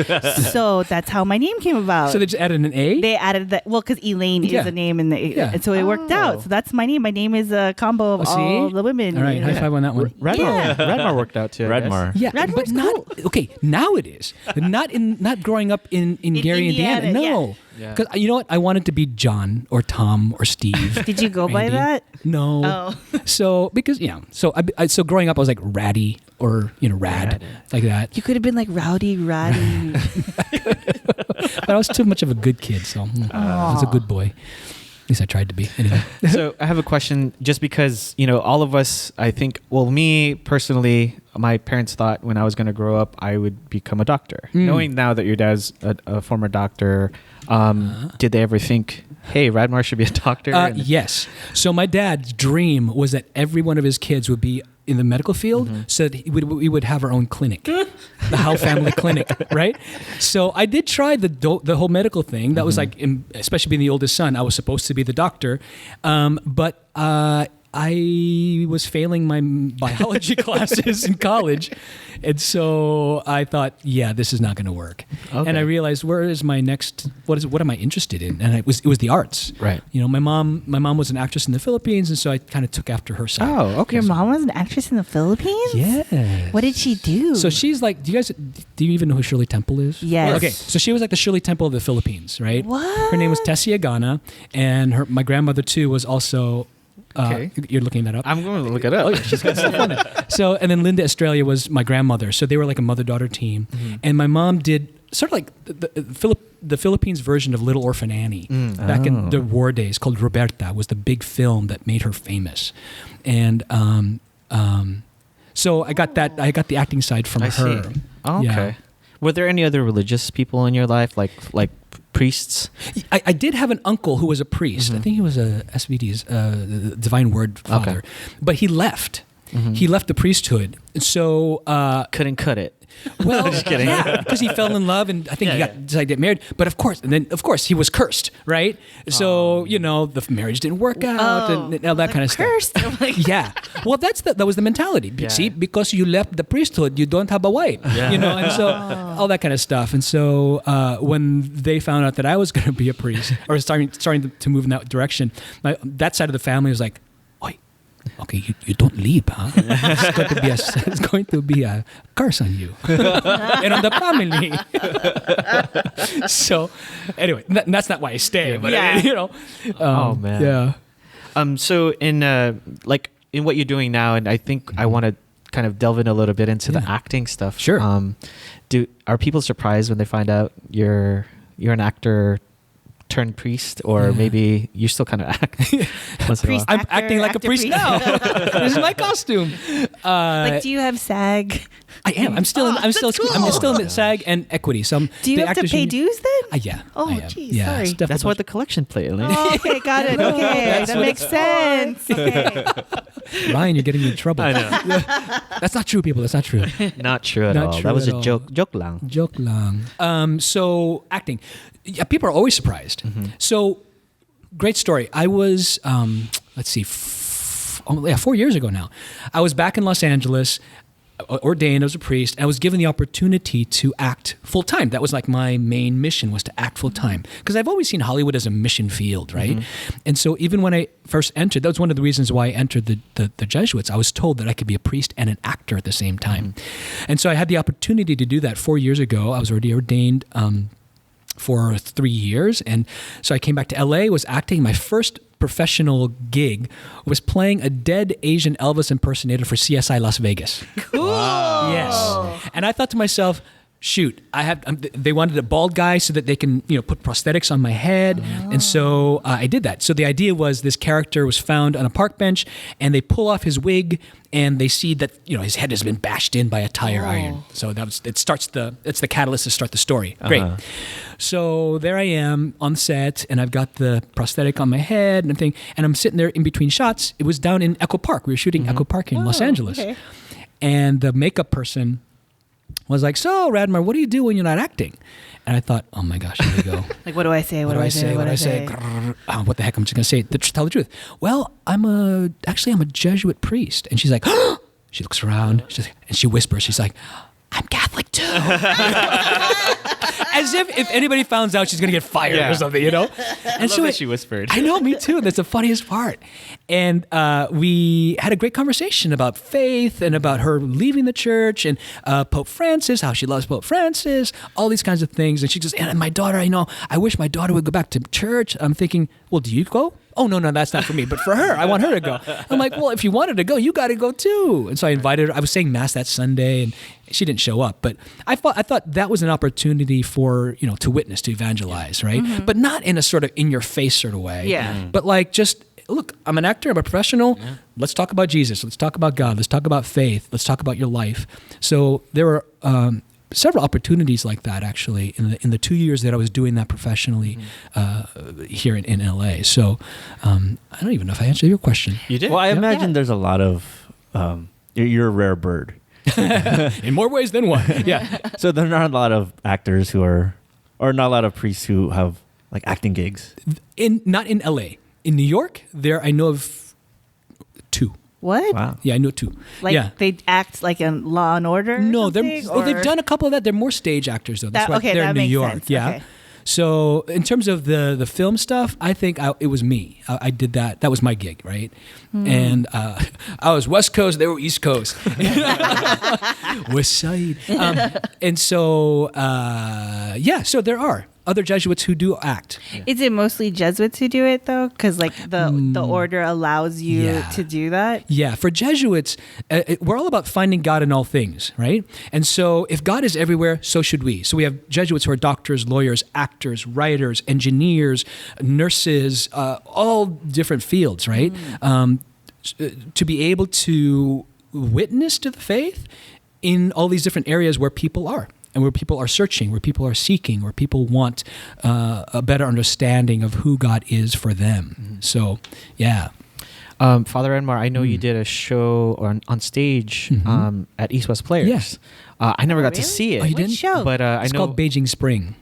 So that's how my name came about. So they just added an A? They added that, well, because Elaine Yeah. is a name, and so it worked Oh. out. So that's my name. My name is a combo of Oh, see? all the women. All right, high five on that one. Radmar worked out too. I guess. Radmar. Yeah, Radmar's but not okay. Now it is not growing up in Gary, Indiana. Indiana, No, yeah. because you know what? I wanted to be John or Tom or Steve. Did you go by Randy. that? No. Oh. So because so growing up I was like Ratty or Rad Rad. like that. You could have been like Rowdy, Ratty. But I was too much of a good kid, so I was a good boy. At least I tried to be. Anyway. So I have a question, just because, all of us, I think, well, me personally, my parents thought when I was going to grow up, I would become a doctor. Knowing now that your dad's a former doctor, did they ever think, hey, Radmar should be a doctor? Yes. So my dad's dream was that every one of his kids would be in the medical field, so that we would have our own clinic, the Howe family clinic, right? So I did try the whole medical thing. That was like, especially being the oldest son, I was supposed to be the doctor, but I was failing my biology classes in college, and so I thought, yeah, this is not going to work. Okay. And I realized, where is my next? What am I interested in? And it was the arts. Right. My mom was an actress in the Philippines, and so I kind of took after her side. Oh, okay. Your mom was an actress in the Philippines? Yeah. What did she do? So she's like, do you even know who Shirley Temple is? Yes. Okay, so she was like the Shirley Temple of the Philippines, right? What? Her name was Tessie Agana, and my grandmother too was also. Okay. You're looking that up? I'm going to look it up. Oh, yeah, she's got stuff on it. So, and then Linda Estrella was my grandmother. So they were like a mother-daughter team. And my mom did sort of like the Philippines version of Little Orphan Annie back in the war days, called Roberta, was the big film that made her famous. And so I got the acting side from her. See. Oh, okay. Yeah. Were there any other religious people in your life, like priests? I did have an uncle who was a priest. I think he was a SVD's the Divine Word Father, but he left. He left the priesthood, so Couldn't cut it. well, Just kidding. yeah, because he fell in love, and I think he decided to get married. But of course, he was cursed, right? So the marriage didn't work out, and all that kind of cursed. stuff. Yeah, well, that was the mentality. Yeah. See, because you left the priesthood, you don't have a wife, and so all that kind of stuff. And so when they found out that I was going to be a priest, or starting to move in that direction, that side of the family was like, okay, you don't leave, huh? It's going to be a curse on you and on the family. So, anyway, that's not why I stay, but Oh man. Yeah. So in what you're doing now, and I think I want to kind of delve in a little bit into the acting stuff. Sure. Are people surprised when they find out you're an actor turned priest, or maybe you still kind of act once in a while? I'm acting like a priest now. This is my costume. Do you have SAG? I am. I'm still in SAG and Equity. So do you have to pay dues then? Yeah. Oh, Sorry. geez, sorry. That's why the collection plate, Elaine. Oh, okay, got it. Okay, that makes sense. Okay. Ryan, you're getting me in trouble. I know. That's not true, people. That's not true. Not true at Not all. true That was at a all. joke lang. Joke lang. So acting. Yeah, people are always surprised. So great story. I was, 4 years ago now. I was back in Los Angeles, ordained as a priest, and I was given the opportunity to act full time. That was like my main mission, was to act full time. Because I've always seen Hollywood as a mission field, right? And so even when I first entered, that was one of the reasons why I entered the Jesuits. I was told that I could be a priest and an actor at the same time. And so I had the opportunity to do that 4 years ago. I was already ordained for 3 years. And so I came back to LA, was acting. My first professional gig was playing a dead Asian Elvis impersonator for CSI Las Vegas. Cool. Wow. Yes. And I thought to myself, shoot, they wanted a bald guy so that they can, put prosthetics on my head. And so I did that. So the idea was this character was found on a park bench, and they pull off his wig, and they see that, his head has been bashed in by a tire iron. So it's the catalyst to start the story. Great. So there I am on set, and I've got the prosthetic on my head and everything, and I'm sitting there in between shots. It was down in Echo Park. We were shooting Echo Park in Los Angeles. Okay. And the makeup person was like, so Radmar, what do you do when you're not acting? And I thought, oh my gosh, here we go. Like, what do I say? What do I say? What do I say? What the heck? I'm just going to say, tell the truth. Well, I'm a Jesuit priest. And she's like, she looks around, and she whispers, she's like, I'm Catholic too. As if anybody found out, she's going to get fired or something, And I love that she whispered. I know, me too. That's the funniest part. And we had a great conversation about faith and about her leaving the church and Pope Francis, how she loves Pope Francis, all these kinds of things. And she goes, and my daughter, I wish my daughter would go back to church. I'm thinking, well, do you go? oh, no, that's not for me. But for her, I want her to go. I'm like, well, if you wanted to go, you got to go too. And so I invited her. I was saying Mass that Sunday, and she didn't show up. But I thought that was an opportunity for, to witness, to evangelize, right? Mm-hmm. But not in a sort of in-your-face sort of way. Yeah. Mm-hmm. But like just, look, I'm an actor, I'm a professional. Yeah. Let's talk about Jesus. Let's talk about God. Let's talk about faith. Let's talk about your life. So there were several opportunities like that, actually, in the 2 years that I was doing that professionally here in LA. So I don't even know if I answered your question. You did? Well, I imagine there's a lot of, you're a rare bird. In more ways than one. Yeah. So there are not a lot of actors or not a lot of priests who have like acting gigs. Not in LA. In New York, I know of 2. What? Wow. Yeah, I know 2. Like they act like in Law and Order? No, they've done a couple of that. They're more stage actors though. That's why they're in New York. Sense. Yeah. Okay. So in terms of the film stuff, I think it was me. I did that. That was my gig, right? And I was West Coast. They were East Coast. West Side. And so so there are other Jesuits who do act. Yeah. Is it mostly Jesuits who do it though? Because like the order allows you to do that? Yeah, for Jesuits, we're all about finding God in all things, right? And so if God is everywhere, so should we. So we have Jesuits who are doctors, lawyers, actors, writers, engineers, nurses, all different fields, right? To be able to witness to the faith in all these different areas where people are. And where people are searching, where people are seeking, where people want a better understanding of who God is for them. Mm-hmm. So, yeah. Father Radmar, I know you did a show on stage at East West Players. Yes. I never got to see it. Oh, you didn't? What show? But it's called Beijing Spring.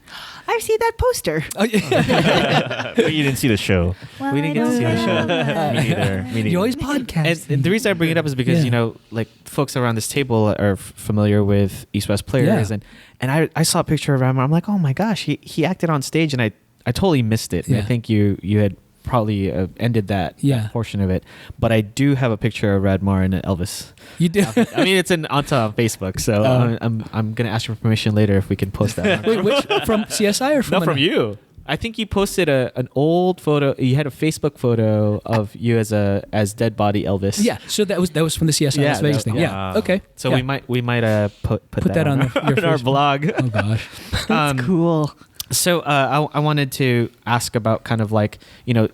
I've seen that poster. Oh, yeah. But you didn't see the show. Well, we didn't get to see the show. Me neither. You always podcast. And the reason I bring it up is because, like folks around this table are familiar with East West Players. Yeah. And I saw a picture of Radmar. I'm like, oh my gosh, he acted on stage, and I totally missed it. Yeah. I think you had probably ended that portion of it. But I do have a picture of Radmar and Elvis. You do? I mean, it's on Facebook, so I'm going to ask your permission later if we can post that. Wait, which, from CSI or from... No, from you. I think you posted an old photo. You had a Facebook photo of you as dead body Elvis. Yeah, so that was from the CSI Las Vegas thing. Yeah, okay. So we might put that on our blog. Oh gosh, that's cool. So I wanted to ask about kind of like, do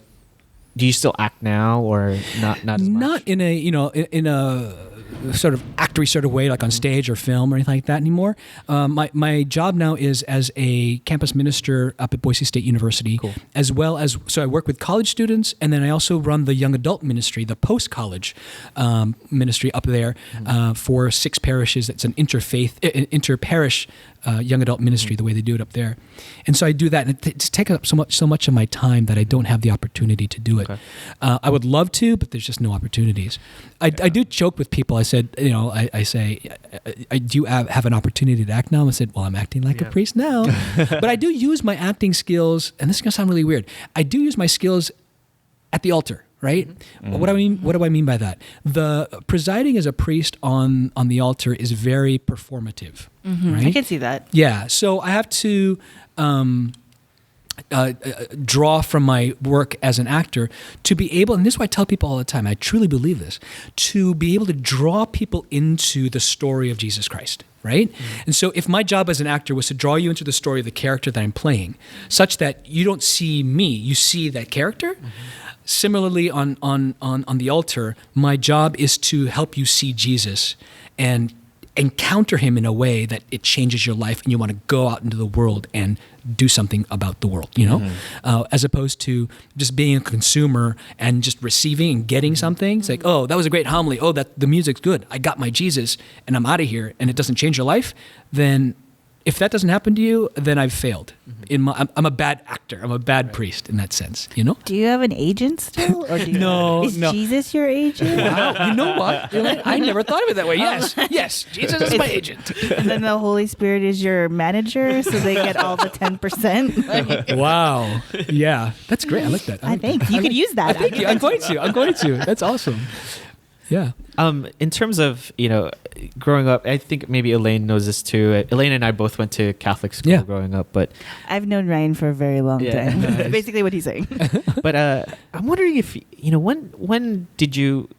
you still act now or not as much? Not in a in a sort of actory sort of way, like on stage or film or anything like that anymore. My job now is as a campus minister up at Boise State University, as well as, so I work with college students, and then I also run the young adult ministry, the post-college ministry up there for 6 parishes. It's an inter-parish young adult ministry, the way they do it up there. And so I do that, and it takes up so much of my time that I don't have the opportunity to do it. Okay. I would love to, but there's just no opportunities. I do joke with people. I said, I say, do you have an opportunity to act now? I said, well, I'm acting like a priest now. But I do use my acting skills, and this is going to sound really weird. I do use my skills at the altar. Right? Mm-hmm. What do I mean by that? The presiding as a priest on the altar is very performative. Mm-hmm. Right? I can see that. Yeah. So I have to draw from my work as an actor to be able, and this is what I tell people all the time, I truly believe this, to be able to draw people into the story of Jesus Christ. Right? Mm-hmm. And so if my job as an actor was to draw you into the story of the character that I'm playing, such that you don't see me, you see that character. Mm-hmm. Similarly, on the altar, my job is to help you see Jesus and encounter him in a way that it changes your life, and you want to go out into the world and do something about the world, as opposed to just being a consumer and just receiving and getting something. It's like, oh, that was a great homily. Oh, the music's good. I got my Jesus, and I'm out of here, and it doesn't change your life. Then if that doesn't happen to you, then I've failed. Mm-hmm. I'm a bad actor. I'm a bad priest in that sense, Do you have an agent still? Or do you no. Is Jesus your agent? Wow. You know what? I never thought of it that way. Yes. Jesus is my agent. And then the Holy Spirit is your manager, so they get all the 10%. Wow. Yeah. That's great. I like that. I think you could use that. Thank you. I'm going to. That's awesome. Yeah. In terms of, growing up, I think maybe Elaine knows this too. Elaine and I both went to Catholic school growing up, but I've known Ryan for a very long time. That's basically what he's saying. but I'm wondering if when did you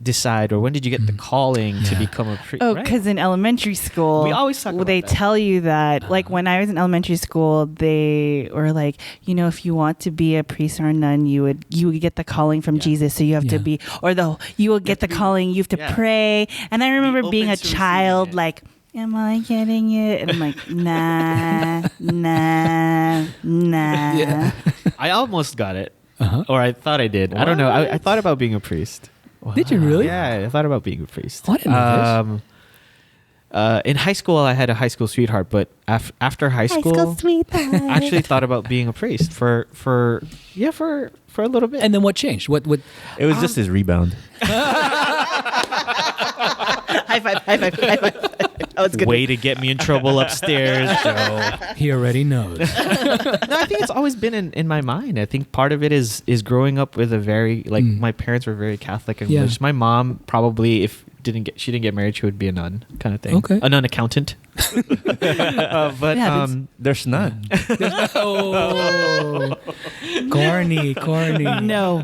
decide, or when did you get the calling to become a priest? Oh, because in elementary school, we always talk about they that. tell you that. Like when I was in elementary school, they were like, if you want to be a priest or a nun, you would get the calling from Jesus. So you have to be, you will get the calling. You have to pray. And I remember being a child, like, am I getting it? And I'm like, nah. Yeah. I almost got it, or I thought I did. I don't know. I thought about being a priest. Wow. Did you really? Yeah, I thought about being a priest. Oh, I didn't know this. In high school, I had a high school sweetheart, but after high school, sweetheart. I actually thought about being a priest for a little bit. And then what changed? What? It was just his rebound. High five. That was good. Way to get me in trouble upstairs, Joe. He already knows. No, I think it's always been in my mind. I think part of it is growing up with a very my parents were very Catholic and religious. My mom probably she didn't get married, she would be a nun kind of thing. Okay. A nun accountant. But There's none. Oh, corny. No,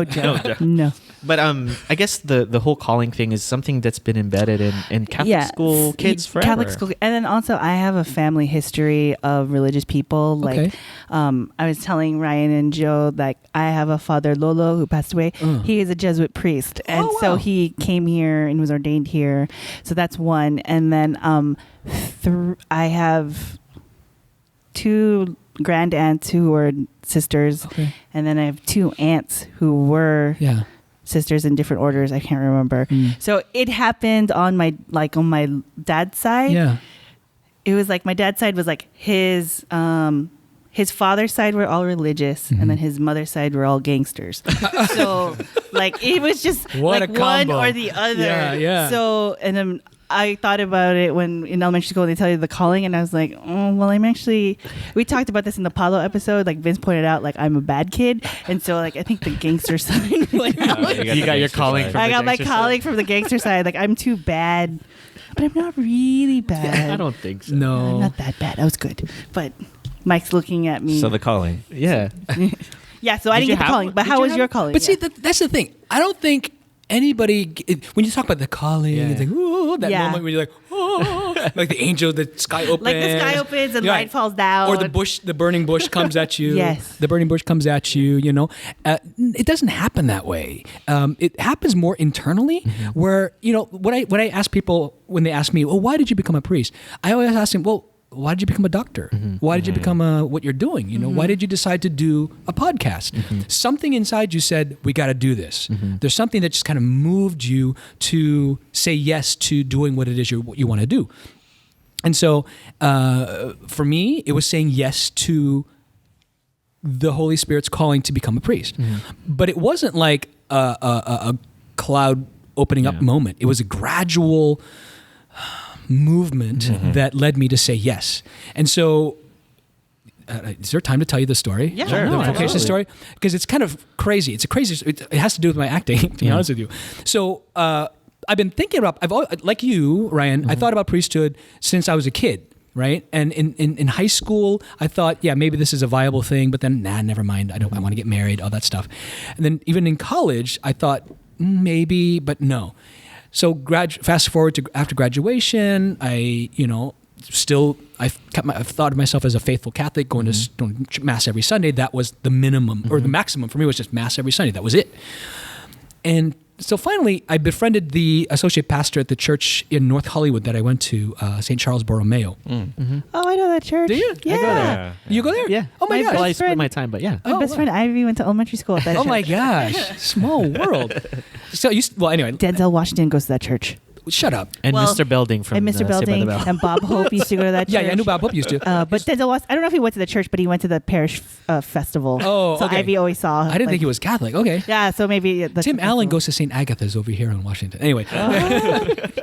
Joe. No. But I guess the whole calling thing is something that's been embedded in Catholic school kids forever. Catholic school, and then also I have a family history of religious people. Like, I was telling Ryan and Joe that I have a father Lolo who passed away. He is a Jesuit priest, and so he came here and was ordained here. So that's one, and then I have 2 grand aunts who were sisters, and then I have 2 aunts who were sisters in different orders. I can't remember. So it happened on my dad's side. Yeah. It was like my dad's side was like his father's side were all religious, and then his mother's side were all gangsters. So like it was just What like a combo. one or the other. Yeah. So and then I thought about it when in elementary school they tell you the calling, and I was like, oh well, we talked about this in the Paulo episode. Like Vince pointed out, like I'm a bad kid, and so like I think the gangster side went out. You got your calling from I the got my gangster calling from the gangster side. Like I'm too bad, but I'm not really bad. I don't think so. No. I'm not that bad. I was good, but Mike's looking at me. So the calling. Yeah. Yeah, so I Did didn't you get the have calling. one? But Did how you was have your one? calling? But see, that's the thing. I don't think anybody, when you talk about the calling, it's like, ooh, that moment where you're like, oh, like the angel, the sky opens. Like the sky opens and light falls down. Or the burning bush comes at you. Yes. The burning bush comes at you, It doesn't happen that way. It happens more internally where, when I ask people, when they ask me, well, why did you become a priest? I always ask them, well, why did you become a doctor? Why did you become what you're doing? Why did you decide to do a podcast? Something inside you said, we got to do this. There's something that just kind of moved you to say yes to doing what it is what you want to do. And so for me, it was saying yes to the Holy Spirit's calling to become a priest. But it wasn't like a cloud opening up moment. It was a gradual movement that led me to say yes. And so is there time to tell you the story? Yeah, sure. The vocation story? Because it's kind of crazy. It has to do with my acting, to be honest with you. So I've been thinking about, like you, Ryan, I thought about priesthood since I was a kid, right? And in high school, I thought, yeah, maybe this is a viable thing, but then, never mind. I want to get married, all that stuff. And then even in college, I thought, maybe, but no. So fast forward to after graduation, I've thought of myself as a faithful Catholic, going to Mass every Sunday. That was the minimum, or the maximum for me was just Mass every Sunday. That was it. And so finally, I befriended the associate pastor at the church in North Hollywood that I went to, St. Charles Borromeo. Oh, I know that church. Do you? Yeah. I go there. You go there? Yeah. Oh my gosh. Well, I split friend- my time, but yeah. My best friend Ivy went to elementary school at that church. Oh my gosh. Small world. So anyway, Denzel Washington goes to that church. shut up. And Well, Mr. Belding from And Mr. Saved by the Belding Bell. and Bob Hope used to go to that church. Yeah, I knew Bob Hope used to. But Denzel Washington, I don't know if he went to the church, but he went to the parish festival. Oh, so okay. Ivy always saw. I didn't think he was Catholic. Okay. Yeah, so maybe that's Tim Allen goes to St. Agatha's over here in Washington. Anyway.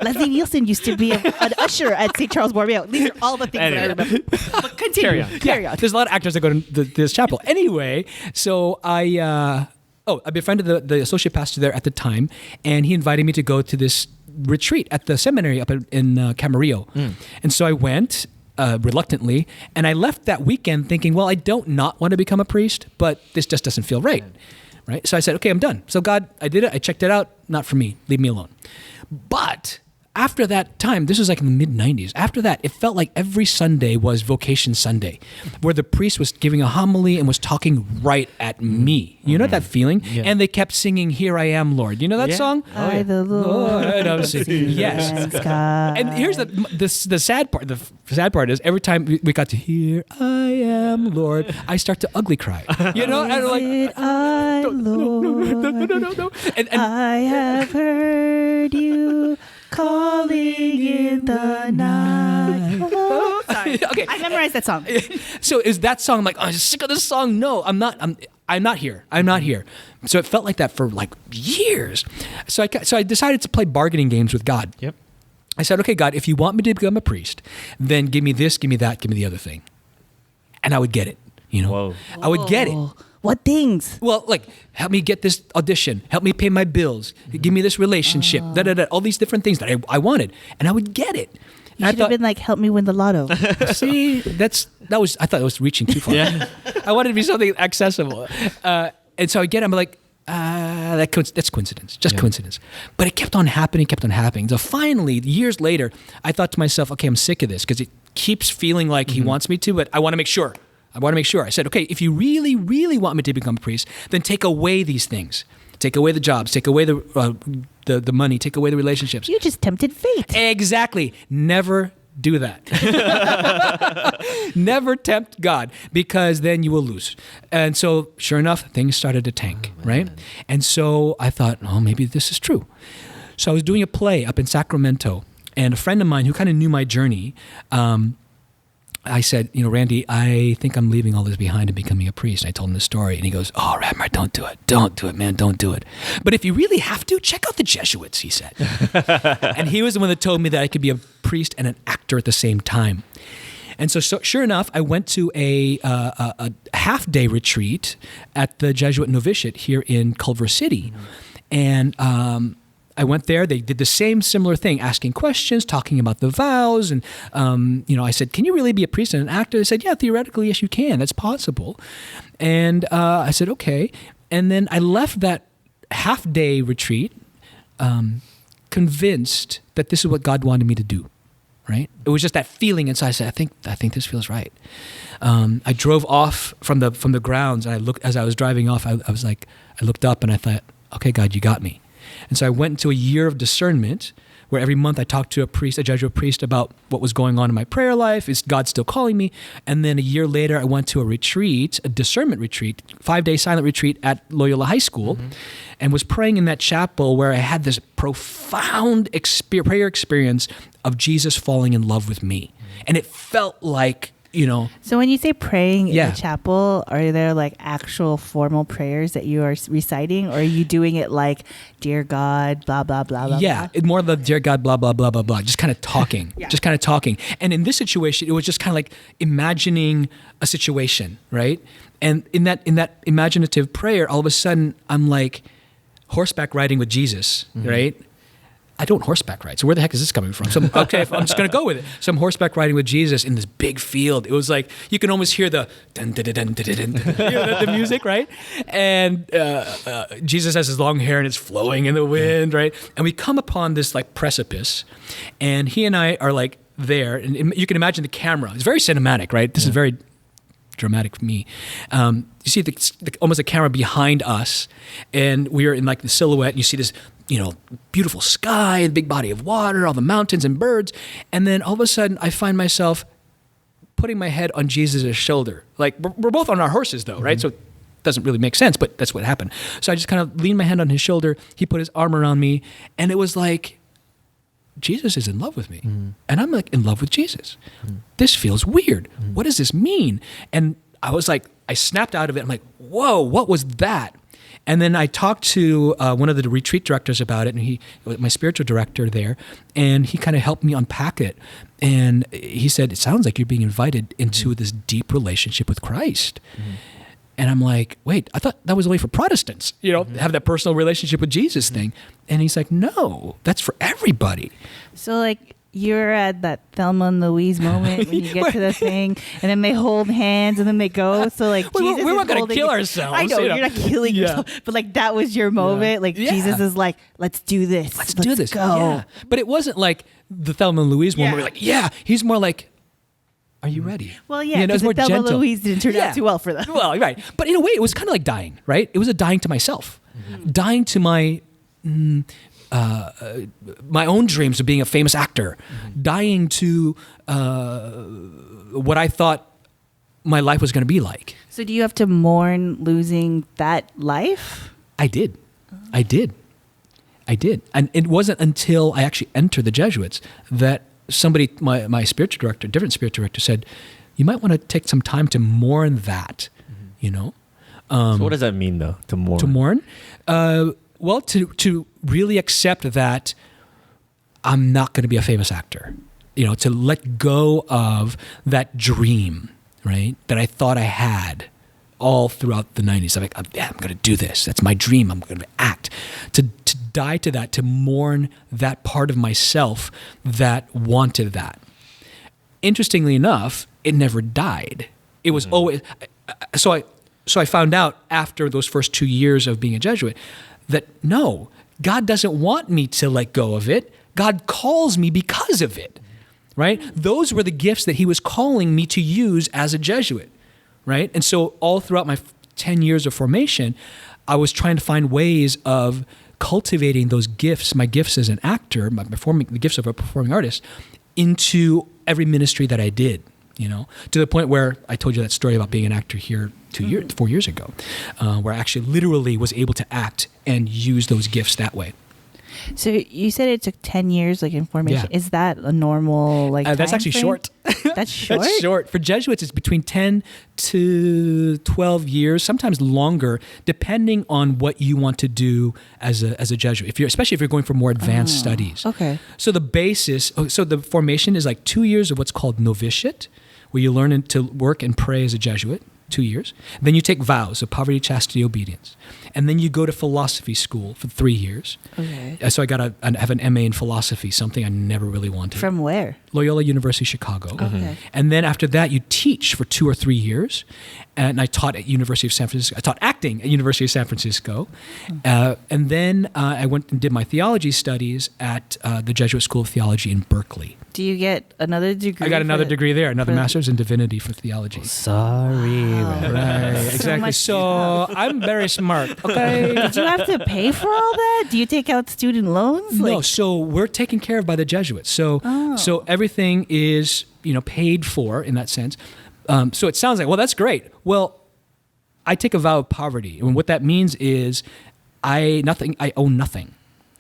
Leslie Nielsen used to be an usher at St. Charles Borromeo. These are all the things that I remember. But continue. Carry on. There's a lot of actors that go to this chapel. Anyway, so I I befriended the associate pastor there at the time, and he invited me to go to this retreat at the seminary up in Camarillo. And so I went reluctantly, and I left that weekend thinking, well, I don't not want to become a priest, but this just doesn't feel right. Right? So I said, okay, I'm done. So God, I did it. I checked it out. Not for me. Leave me alone. But after that time, this was like in the mid-90s. After that, it felt like every Sunday was Vocation Sunday, where the priest was giving a homily and was talking right at me. You know that feeling? Yeah. And they kept singing, "Here I Am, Lord." You know that song? I, the Lord. I was singing, yes. And here's the sad part. The sad part is every time we got to "Here I Am, Lord," I start to ugly cry. You know? And I'm like, I, Lord, no. And I have heard you calling in the night. Oh, sorry. Okay. I memorized that song. So is that song, I'm like, oh, I'm sick of this song? No, I'm not. I'm not here. I'm not here. So it felt like that for like years. So I decided to play bargaining games with God. Yep. I said, okay, God, if you want me to become a priest, then give me this, give me that, give me the other thing. And I would get it, you know. Whoa. I would get it. What things? Well, like, help me get this audition, help me pay my bills, give me this relationship, all these different things that I wanted. And I would get it. You should have been like, help me win the lotto. See, I thought I was reaching too far. Yeah. I wanted to be something accessible. And so I get it, I'm like, that's coincidence, just coincidence. But it kept on happening. So finally, years later, I thought to myself, okay, I'm sick of this because it keeps feeling like he wants me to, but I want to make sure. I said, okay, if you really, really want me to become a priest, then take away these things. Take away the jobs, take away the money, take away the relationships. You just tempted fate. Exactly. Never do that. Never tempt God, because then you will lose. And so, sure enough, things started to tank, right? And so I thought, oh, maybe this is true. So I was doing a play up in Sacramento, and a friend of mine who kind of knew my journey, I said, Randy, I think I'm leaving all this behind and becoming a priest. And I told him the story, and he goes, oh, Radmar, don't do it. Don't do it, man. Don't do it. But if you really have to, check out the Jesuits, he said. And he was the one that told me that I could be a priest and an actor at the same time. And so sure enough, I went to a half-day retreat at the Jesuit novitiate here in Culver City. And I went there. They did the similar thing, asking questions, talking about the vows. And, I said, can you really be a priest and an actor? They said, yeah, theoretically, yes, you can. That's possible. And I said, okay. And then I left that half-day retreat convinced that this is what God wanted me to do, right? It was just that feeling inside. I said, I think this feels right. I drove off from the grounds, and as I was driving off, I looked up and I thought, okay, God, you got me. And so I went into a year of discernment, where every month I talked to a Jesuit priest about what was going on in my prayer life. Is God still calling me? And then a year later, I went to a discernment retreat, 5-day silent retreat at Loyola High School, and was praying in that chapel where I had this profound prayer experience of Jesus falling in love with me. And it felt like, So when you say praying in Yeah. the chapel, are there like actual formal prayers that you are reciting, or are you doing it like, dear God, blah, blah, blah, blah, yeah, blah? more of the dear God, blah, blah, blah, blah, blah, just kind of talking, And in this situation, it was just kind of like imagining a situation, right? And in that imaginative prayer, all of a sudden, I'm like horseback riding with Jesus, right? I don't horseback ride. So where the heck is this coming from? So, okay, I'm just going to go with it. So I'm horseback riding with Jesus in this big field. It was like, you can almost hear the dun, dun, dun, dun, dun, dun, dun, the music, right? And Jesus has his long hair and it's flowing in the wind, right? And we come upon this like precipice, and he and I are like there. And you can imagine the camera. It's very cinematic, right? This is very dramatic for me. You see almost a camera behind us, and we are in like the silhouette, and you see this beautiful sky, the big body of water, all the mountains and birds. And then all of a sudden I find myself putting my head on Jesus' shoulder. Like we're both on our horses though, right? So it doesn't really make sense, but that's what happened. So I just kind of leaned my hand on his shoulder. He put his arm around me, and it was like, Jesus is in love with me. And I'm like in love with Jesus. This feels weird. What does this mean? And I was like, I snapped out of it. I'm like, whoa, what was that? And then I talked to one of the retreat directors about it, and he, my spiritual director there, and he kind of helped me unpack it. And he said, it sounds like you're being invited into this deep relationship with Christ. And I'm like, wait, I thought that was only for Protestants, have that personal relationship with Jesus thing. And he's like, no, that's for everybody. So like you're at that Thelma and Louise moment when you get to the thing, and then they hold hands, and then they go. So like Jesus we're not going to holding- kill ourselves. I know, you're not killing yourself, but like that was your moment. Like Jesus is like, let's do this. Let's do this. Go. Yeah. But it wasn't like the Thelma and Louise one where we're like, he's more like, are you ready? Well, yeah, it's because more Thelma and gentle. Louise didn't turn out too well for them. Well, right. But in a way, it was kind of like dying, right? It was a dying to myself, dying to my my own dreams of being a famous actor, dying to what I thought my life was going to be like. So do you have to mourn losing that life? I did. And it wasn't until I actually entered the Jesuits that somebody, my spiritual director, different spiritual director, said, you might want to take some time to mourn that, So what does that mean, though, to mourn? To mourn? Well, to really accept that I'm not going to be a famous actor. To let go of that dream, right, that I thought I had all throughout the 90s. I'm like, I'm going to do this. That's my dream. I'm going to act. To die to that, to mourn that part of myself that wanted that. Interestingly enough, it never died. It was always... So I found out after those first 2 years of being a Jesuit that no, God doesn't want me to let go of it. God calls me because of it, right? Those were the gifts that he was calling me to use as a Jesuit, right? And so all throughout my 10 years of formation, I was trying to find ways of cultivating those gifts, my gifts as an actor, the gifts of a performing artist, into every ministry that I did, to the point where I told you that story about being an actor here 4 years ago, where I actually literally was able to act and use those gifts that way. So you said it took 10 years, like in formation. Yeah. Is that a normal like? That's time actually frame? short. That's short. That's short. For Jesuits, it's between 10 to 12 years, sometimes longer, depending on what you want to do as a Jesuit. Especially if you're going for more advanced studies. Okay. So the formation is like 2 years of what's called novitiate, where you learn to work and pray as a Jesuit. 2 years. Then you take vows of poverty, chastity, obedience. And then you go to philosophy school for 3 years. Okay. So I have an MA in philosophy, something I never really wanted. From where? Loyola University, Chicago. Okay. And then after that, you teach for 2 or 3 years. And I taught at University of San Francisco. I taught acting at University of San Francisco. And then I went and did my theology studies at the Jesuit School of Theology in Berkeley. Do you get another degree? I got another degree there, another for- master's in divinity for theology. Sorry. Right, exactly. much- So I'm very smart. Okay. Did you have to pay for all that? Do you take out student loans? No, so we're taken care of by the Jesuits. So everything is paid for in that sense. So it sounds like, well, that's great. Well, I take a vow of poverty, and what that means is I own nothing.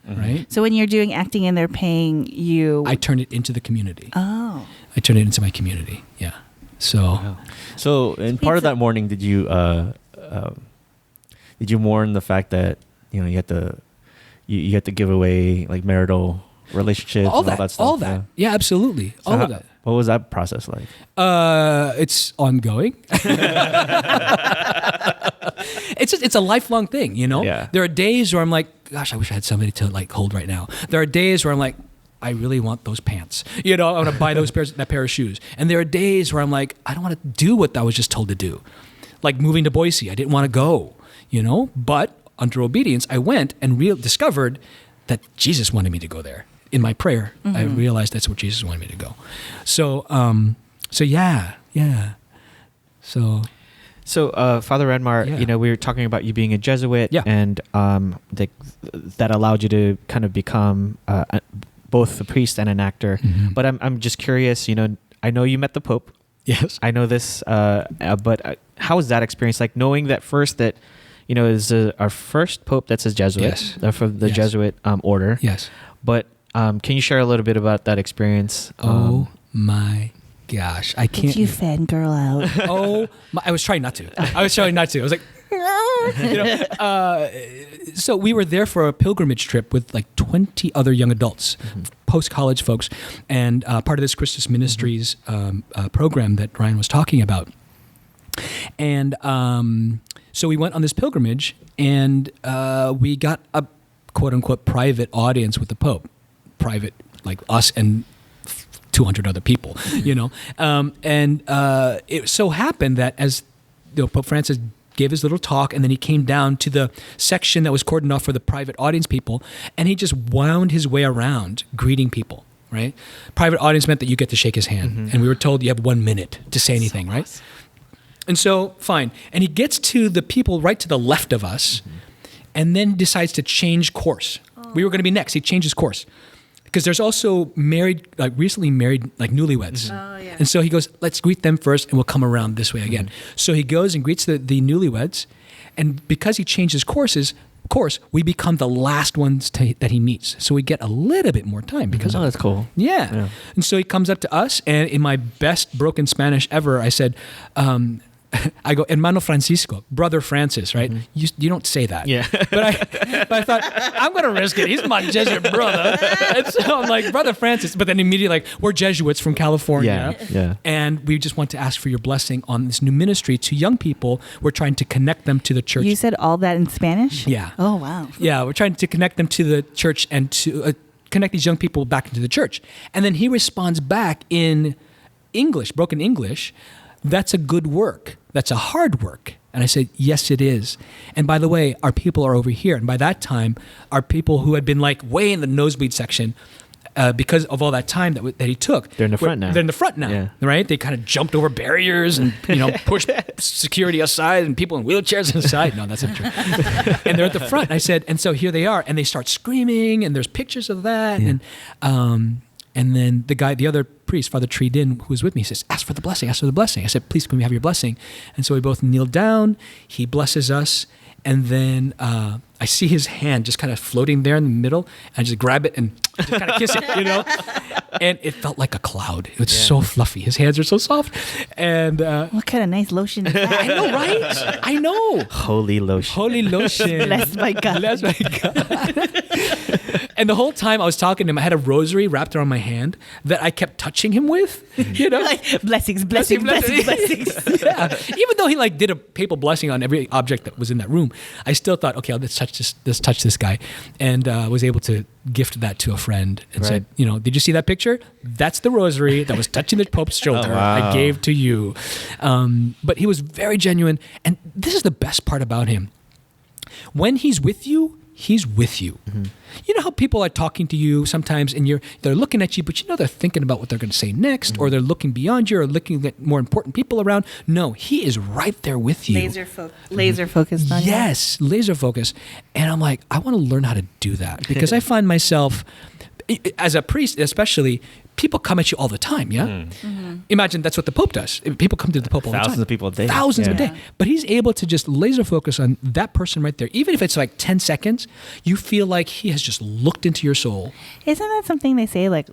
Right? So when you're doing acting and they're paying you, I turn it into the community. oh, I turn it into my community. Yeah. So So, in part of that mourning, did you mourn the fact that you had to give away like marital relationships, all and that, all that stuff? all that. Yeah, absolutely. So All of that. What was that process like? It's ongoing. It's a lifelong thing, Yeah. There are days where I'm like, gosh, I wish I had somebody to like hold right now. There are days where I'm like, I really want those pants. I want to buy that pair of shoes. And there are days where I'm like, I don't want to do what I was just told to do. Like moving to Boise, I didn't want to go, But under obedience, I went and discovered that Jesus wanted me to go there. In my prayer, I realized that's where Jesus wanted me to go. So yeah. So Father Radmar, Yeah. we were talking about you being a Jesuit, Yeah. and that allowed you to kind of become both a priest and an actor. Mhm. But I'm just curious. I know you met the Pope. Yes. I know this, but how was that experience? Like knowing that first that is our first Pope that's a Jesuit, Yes. from the Yes. Jesuit order. Yes. But can you share a little bit about that experience? Oh my gosh, I can't. did you fangirl out? I was trying not to. I was like, so we were there for a pilgrimage trip with like 20 other young adults, post-college folks, and part of this Christus Ministries program that Ryan was talking about. And so we went on this pilgrimage, and we got a quote-unquote private audience with the Pope. Private, like us and 200 other people, you know. And it so happened that as Pope Francis gave his little talk, and then he came down to the section that was cordoned off for the private audience people, and he just wound his way around greeting people, right? Private audience meant that you get to shake his hand, and we were told you have 1 minute to say anything, right? Awesome. And so, fine. And he gets to the people right to the left of us, and then decides to change course. We were going to be next. He changes course. Because there's also recently married, like newlyweds. Oh, yeah. And so he goes, let's greet them first, and we'll come around this way again. So he goes and greets the newlyweds, and because he changes course, we become the last ones that he meets. So we get a little bit more time because that's cool. Yeah. And so he comes up to us, and in my best broken Spanish ever, I said, I go, Hermano Francisco, Brother Francis, right? You don't say that. Yeah. But I thought, I'm going to risk it. He's my Jesuit brother. And so I'm like, Brother Francis. But then immediately, like, we're Jesuits from California. Yeah. And we just want to ask for your blessing on this new ministry to young people. We're trying to connect them to the church. You said all that in Spanish? Yeah. Oh, wow. Yeah, we're trying to connect them to the church and to connect these young people back into the church. And then he responds back in English, broken English, that's a good work. That's a hard work. And I said, yes, it is. And by the way, our people are over here. And by that time, our people who had been like way in the nosebleed section, because of all that time that he took. They're in the front now. They're in the front now, right? They kind of jumped over barriers and, pushed security aside and people in wheelchairs aside. No, that's not true. And they're at the front. And I said, and so here they are. And they start screaming, and there's pictures of that. Yeah. And then the other priest, Father Tridin, who was with me, says, ask for the blessing. I said, please, can we have your blessing? And so we both kneel down. He blesses us. And then I see his hand just kind of floating there in the middle. And I just grab it and just kind of kiss it, And it felt like a cloud. It was so fluffy. His hands are so soft. And what kind of nice lotion is that? I know, right? I know. Holy lotion. Blessed by God. Blessed by God. And the whole time I was talking to him, I had a rosary wrapped around my hand that I kept touching him with, like, blessings. Yeah. Even though he did a papal blessing on every object that was in that room, I still thought, okay, let's touch this guy. And was able to gift that to a friend and said, did you see that picture? That's the rosary that was touching the Pope's shoulder. I gave to you. But he was very genuine. And this is the best part about him. When he's with you, he's with you. Mm-hmm. You know how people are talking to you sometimes and they're looking at you, but they're thinking about what they're going to say next, or they're looking beyond you or looking at more important people around. No, he is right there with you. Laser focused on you. Yes, laser focused. And I'm like, I want to learn how to do that because I find myself, as a priest especially, people come at you all the time, yeah? Mm-hmm. Imagine that's what the Pope does. People come to the Pope all the time. Thousands of people a day. Thousands a day. But he's able to just laser focus on that person right there. Even if it's like 10 seconds, you feel like he has just looked into your soul. Isn't that something they say like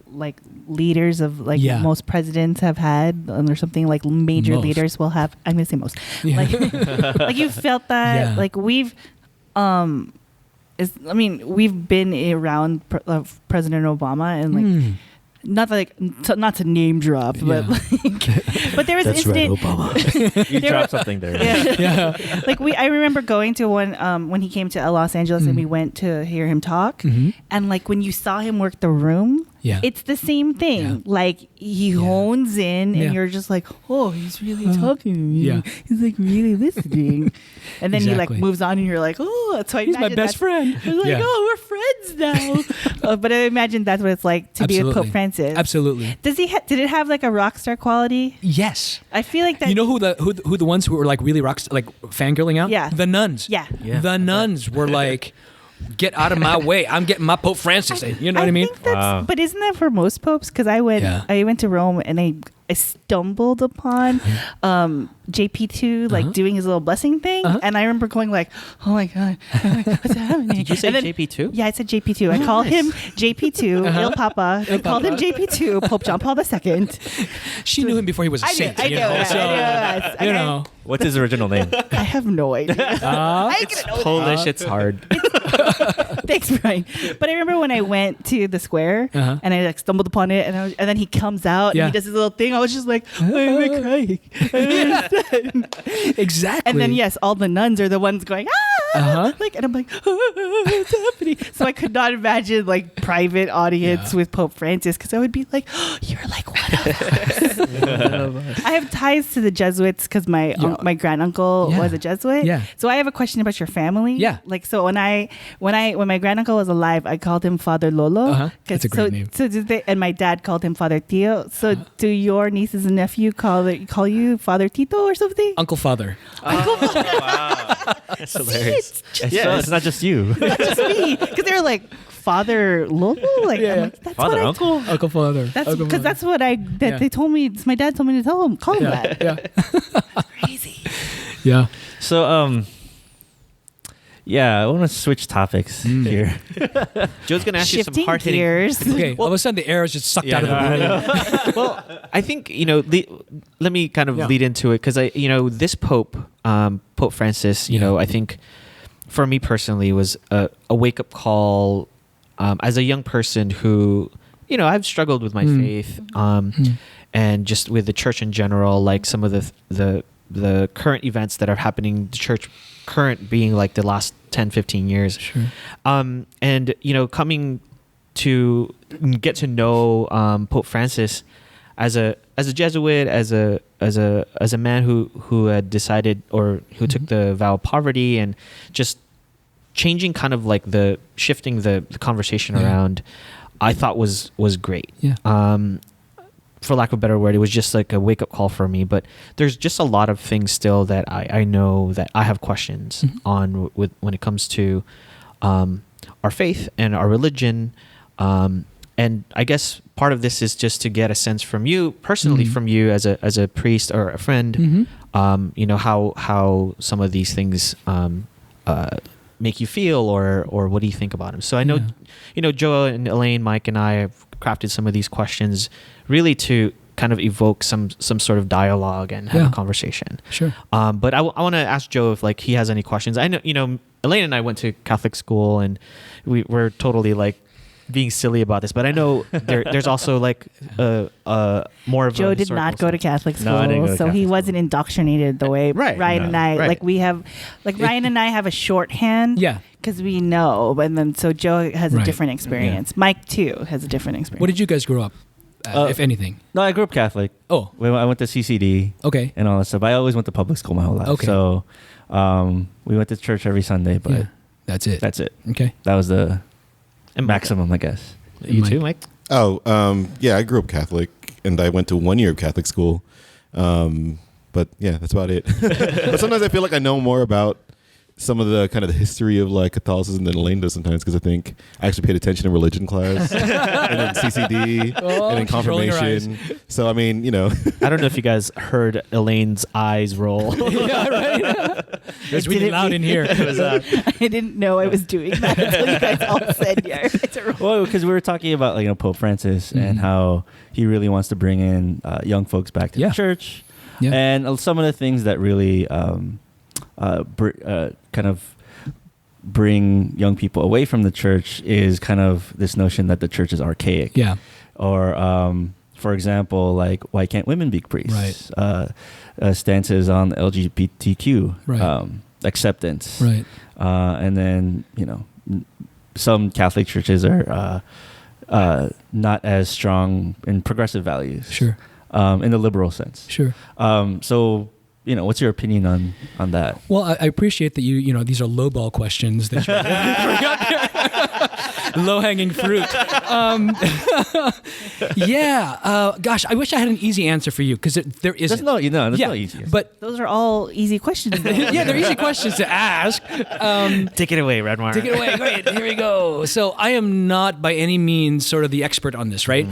leaders of most presidents have had, or something like major leaders will have? I'm going to say most. Yeah. Like you felt that? Yeah. Like we've... we've been around President Obama and not to name drop, but but there was That's an incident. Right, Obama. You dropped something there. Yeah. I remember going to one when he came to Los Angeles and we went to hear him talk, and when you saw him work the room. Yeah. It's the same thing. Yeah. Like he hones in and you're just like, oh, he's really talking to me. Yeah. He's really listening. And then he moves on and you're like, oh, so he's my best friend. I was like, oh, we're friends now. But I imagine that's what it's like to be with Pope Francis. Absolutely. Did it have like a rock star quality? Yes. I feel like that. You know who the ones who were like really rock star, like fangirling out? Yeah. The nuns. Yeah. The nuns were like, get out of my way. I'm getting my Pope Francis. You know what I mean? But isn't that for most popes? Because I went to Rome and I stumbled upon JP2 doing his little blessing thing, and I remember going like, oh my God, what's happening? Did you say JP2? Yeah, I said JP2. I call him JP2, Il Papa. I called him JP2, Pope John Paul II. She knew him before he was a saint. I know. What's his original name? I have no idea. It's Polish. It's hard. Thanks, Brian. But I remember when I went to the square and I stumbled upon it, and then he comes out and he does his little thing. I was just like, why am I crying? I don't Exactly. And then yes, all the nuns are the ones going like, and I'm like, what's happening? So I could not imagine like private audience with Pope Francis, because I would be like, you're like one of us. I have ties to the Jesuits because my granduncle was a Jesuit. Yeah. So I have a question about your family. Yeah. Like, so when my granduncle was alive, I called him Father Lolo. That's a great name. So did they? And my dad called him Father Tio. So do your nieces and nephew call you Father Tito or something? Uncle Father. Uncle Father. Wow. That's hilarious. It's not just you. Not just me, because they're like Father Lolo. Like, I'm like, that's Father, what uncle? Uncle Father. That's because that's what they told me. My dad told me to call him that. Yeah. Crazy. Yeah. So, I want to switch topics here. Joe's going to ask you some Shifting hard-hitting... gears. Okay. All of a sudden, the air is just sucked out of the room. Well, I think, let me kind of lead into it, because this Pope, Pope Francis, I think for me personally was a wake-up call as a young person who, I've struggled with my faith and just with the church in general, like some of the current events that are happening, the church current being like the last 10, 15 years. Sure. And, coming to get to know Pope Francis as a Jesuit, as a man who had decided, or who took the vow of poverty, and just changing kind of like shifting the conversation around, I thought was great. Yeah. For lack of a better word, it was just like a wake up call for me. But there's just a lot of things still that I know that I have questions on when it comes to our faith and our religion. And I guess part of this is just to get a sense from you personally, from you as a priest or a friend, how some of these things make you feel, or what do you think about them? So I know, Joe and Elaine, Mike and I have crafted some of these questions really to kind of evoke some sort of dialogue and have a conversation. Sure. But I want to ask Joe if like he has any questions. I know, Elaine and I went to Catholic school, and we're totally like being silly about this, but I know there's also like more of Joe a did not go to Catholic school, No, I didn't go to so Catholic he school. wasn't indoctrinated the way Ryan and I. right. Like we have, like Ryan and I have a shorthand. Yeah. Because we know, and then so Joe has a Right. different experience. Mike too has a different experience. What did you guys grow up, if anything? No, I grew up Catholic. Oh, I went to CCD okay. and all that stuff. I always went to public school my whole life. Okay. So we went to church every Sunday, but Yeah. That's it. that's it. Okay. That was the And maximum, I guess. You too, Mike? Oh, I grew up Catholic, and I went to 1 year of Catholic school. But yeah, that's about it. But sometimes I feel like I know more about some of the kind of the history of like Catholicism than Elaine does sometimes, because I think I actually paid attention in religion class and then CCD and then she's rolling her confirmation. So I mean, I don't know if you guys heard Elaine's eyes roll. Yeah, right. It's really didn't loud in here. I didn't know I was doing that until you guys all said, yeah. It's a Well, because we were talking about Pope Francis and how he really wants to bring in young folks back to the church, and some of the things that really kind of bring young people away from the church is kind of this notion that the church is archaic. Yeah. Or, for example, like, why can't women be priests? Right. Stances on LGBTQ Right. acceptance. Right. And then, some Catholic churches are not as strong in progressive values. Sure. In the liberal sense. Sure. So, what's your opinion on that? Well, I appreciate that these are lowball questions that you're throwing out there. Low-hanging fruit. Gosh, I wish I had an easy answer for you, because there isn't. There's no easy answer. But Those are all easy questions. though. yeah, they're easy questions to ask. Take it away, Radmar. Take it away. Great. Here we go. So I am not by any means sort of the expert on this, right?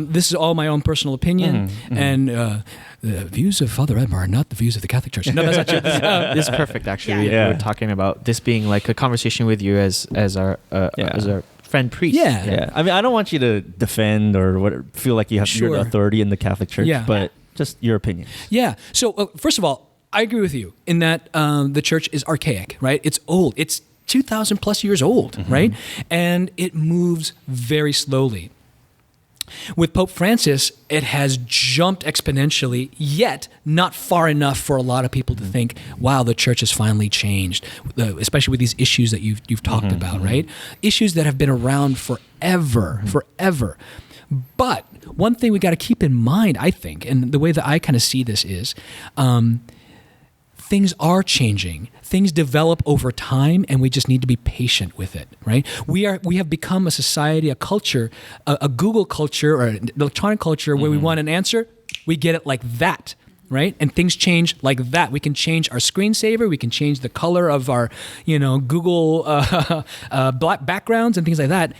This is all my own personal opinion, and the views of Father Radmar are not the views of the Catholic Church. No, that's not true. This is perfect, actually. Yeah. We're talking about this being like a conversation with you as our friend priest. Yeah. I mean, I don't want you to defend or feel like you're the authority in the Catholic Church, but just your opinion. Yeah. So first of all, I agree with you in that the church is archaic, right? It's old. It's 2,000 plus years old, right? And it moves very slowly. With Pope Francis, it has jumped exponentially, yet not far enough for a lot of people to think, wow, the church has finally changed, especially with these issues that you've talked about, right? Issues that have been around forever. But one thing we got to keep in mind, I think, and the way that I kind of see this is, things are changing. Things develop over time, and we just need to be patient with it, right? We have become a society, a culture, a Google culture or an electronic culture where we want an answer, we get it like that, right? And things change like that. We can change our screensaver. We can change the color of our, Google black backgrounds and things like that.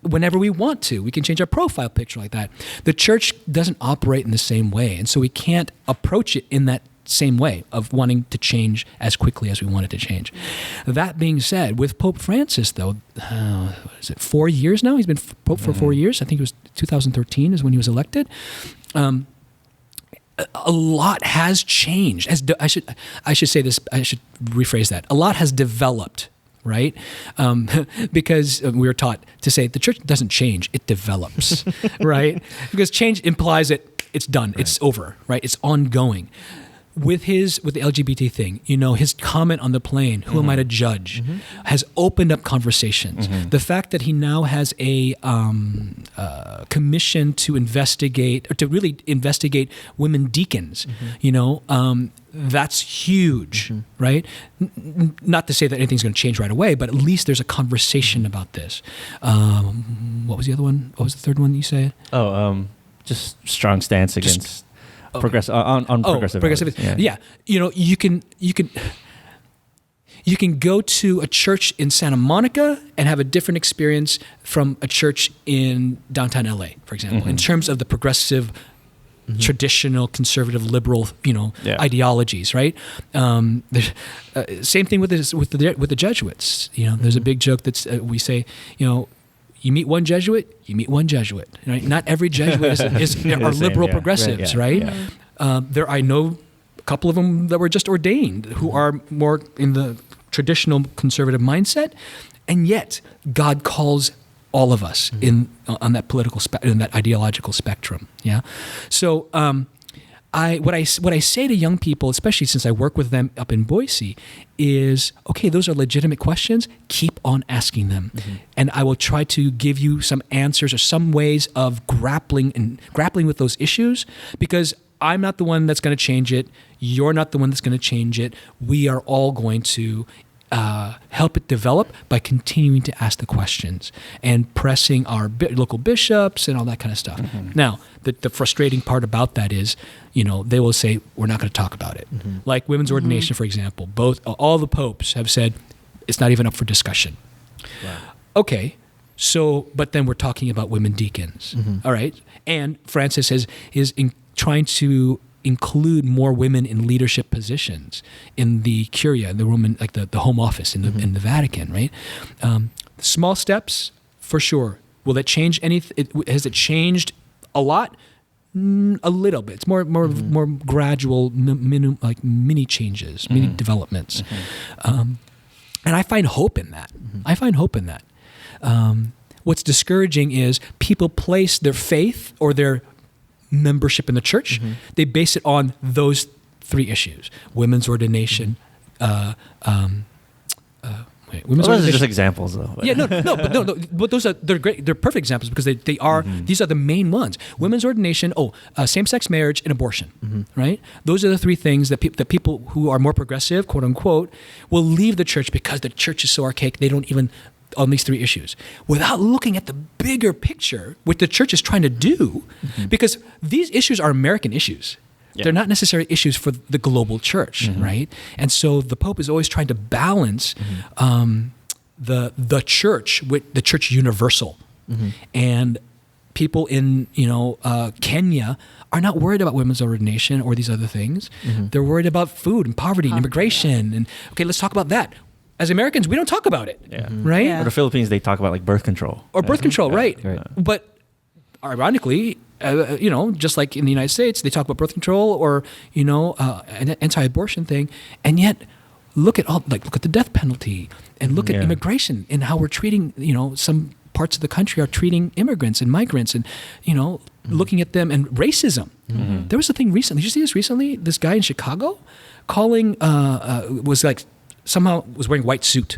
Whenever we want to. We can change our profile picture like that. The church doesn't operate in the same way, and so we can't approach it in that same way of wanting to change as quickly as we want it to change. That being said, with Pope Francis, though, is it 4 years now? He's been Pope for 4 years. I think it was 2013 is when he was elected. A lot has changed. I should say this. I should rephrase that. A lot has developed. Right? Because we were taught to say the church doesn't change, it develops, right? Because change implies that it's done, it's over, right? It's ongoing. With the LGBT thing, his comment on the plane, who am I to judge, has opened up conversations. The fact that he now has a commission to investigate, or to really investigate women deacons, that's huge, right? Not to say that anything's going to change right away, but at least there's a conversation about this. What was the other one? What was the third one you said? Just strong stance against progressive on progressive. Yeah. You can go to a church in Santa Monica and have a different experience from a church in downtown LA, for example, in terms of the progressive, traditional, conservative, liberal, ideologies, right? Same thing with the Jesuits. There's a big joke that's we say, you meet one Jesuit, right? Not every Jesuit are liberal progressives, right? I know a couple of them that were just ordained who are more in the traditional conservative mindset, and yet God calls all of us on that political in that ideological spectrum. Yeah, so what I say to young people, especially since I work with them up in Boise, is okay. Those are legitimate questions. Keep on asking them, and I will try to give you some answers or some ways of grappling with those issues. Because I'm not the one that's going to change it. You're not the one that's going to change it. We are all going to help it develop by continuing to ask the questions and pressing our local bishops and all that kind of stuff. Now, the frustrating part about that is, they will say, we're not going to talk about it. Like women's ordination, for example, all the popes have said, it's not even up for discussion. Wow. Okay, but then we're talking about women deacons. All right. And Francis is trying to include more women in leadership positions in the Curia, the Roman, like the Home Office in the Vatican, right? Small steps, for sure. Will that change anything? Has it changed a lot? A little bit. It's more gradual, mini changes, mini developments, and I find hope in that. What's discouraging is people place their faith or their membership in the church, they base it on those three issues: women's ordination. Women's those are just examples, though. Yeah, no. But they're great. They're perfect examples because they are. These are the main ones: women's ordination, same-sex marriage, and abortion. Right? Those are the three things that people who are more progressive, quote unquote, will leave the church because the church is so archaic. They don't even on these three issues without looking at the bigger picture, what the church is trying to do, because these issues are American issues. Yeah. They're not necessarily issues for the global church, right? And so the Pope is always trying to balance the church with the church universal. And people in Kenya are not worried about women's ordination or these other things. They're worried about food and poverty and immigration. And okay, let's talk about that. As Americans, we don't talk about it, right? Yeah. Or the Philippines, they talk about like birth control. Or birth control, right. Right. But ironically, just like in the United States, they talk about birth control or, an anti-abortion thing. And yet, look at the death penalty and look at immigration and how we're treating, some parts of the country are treating immigrants and migrants and, looking at them and racism. There was a thing recently. Did you see this recently? This guy in Chicago calling, was like, somehow was wearing a white suit,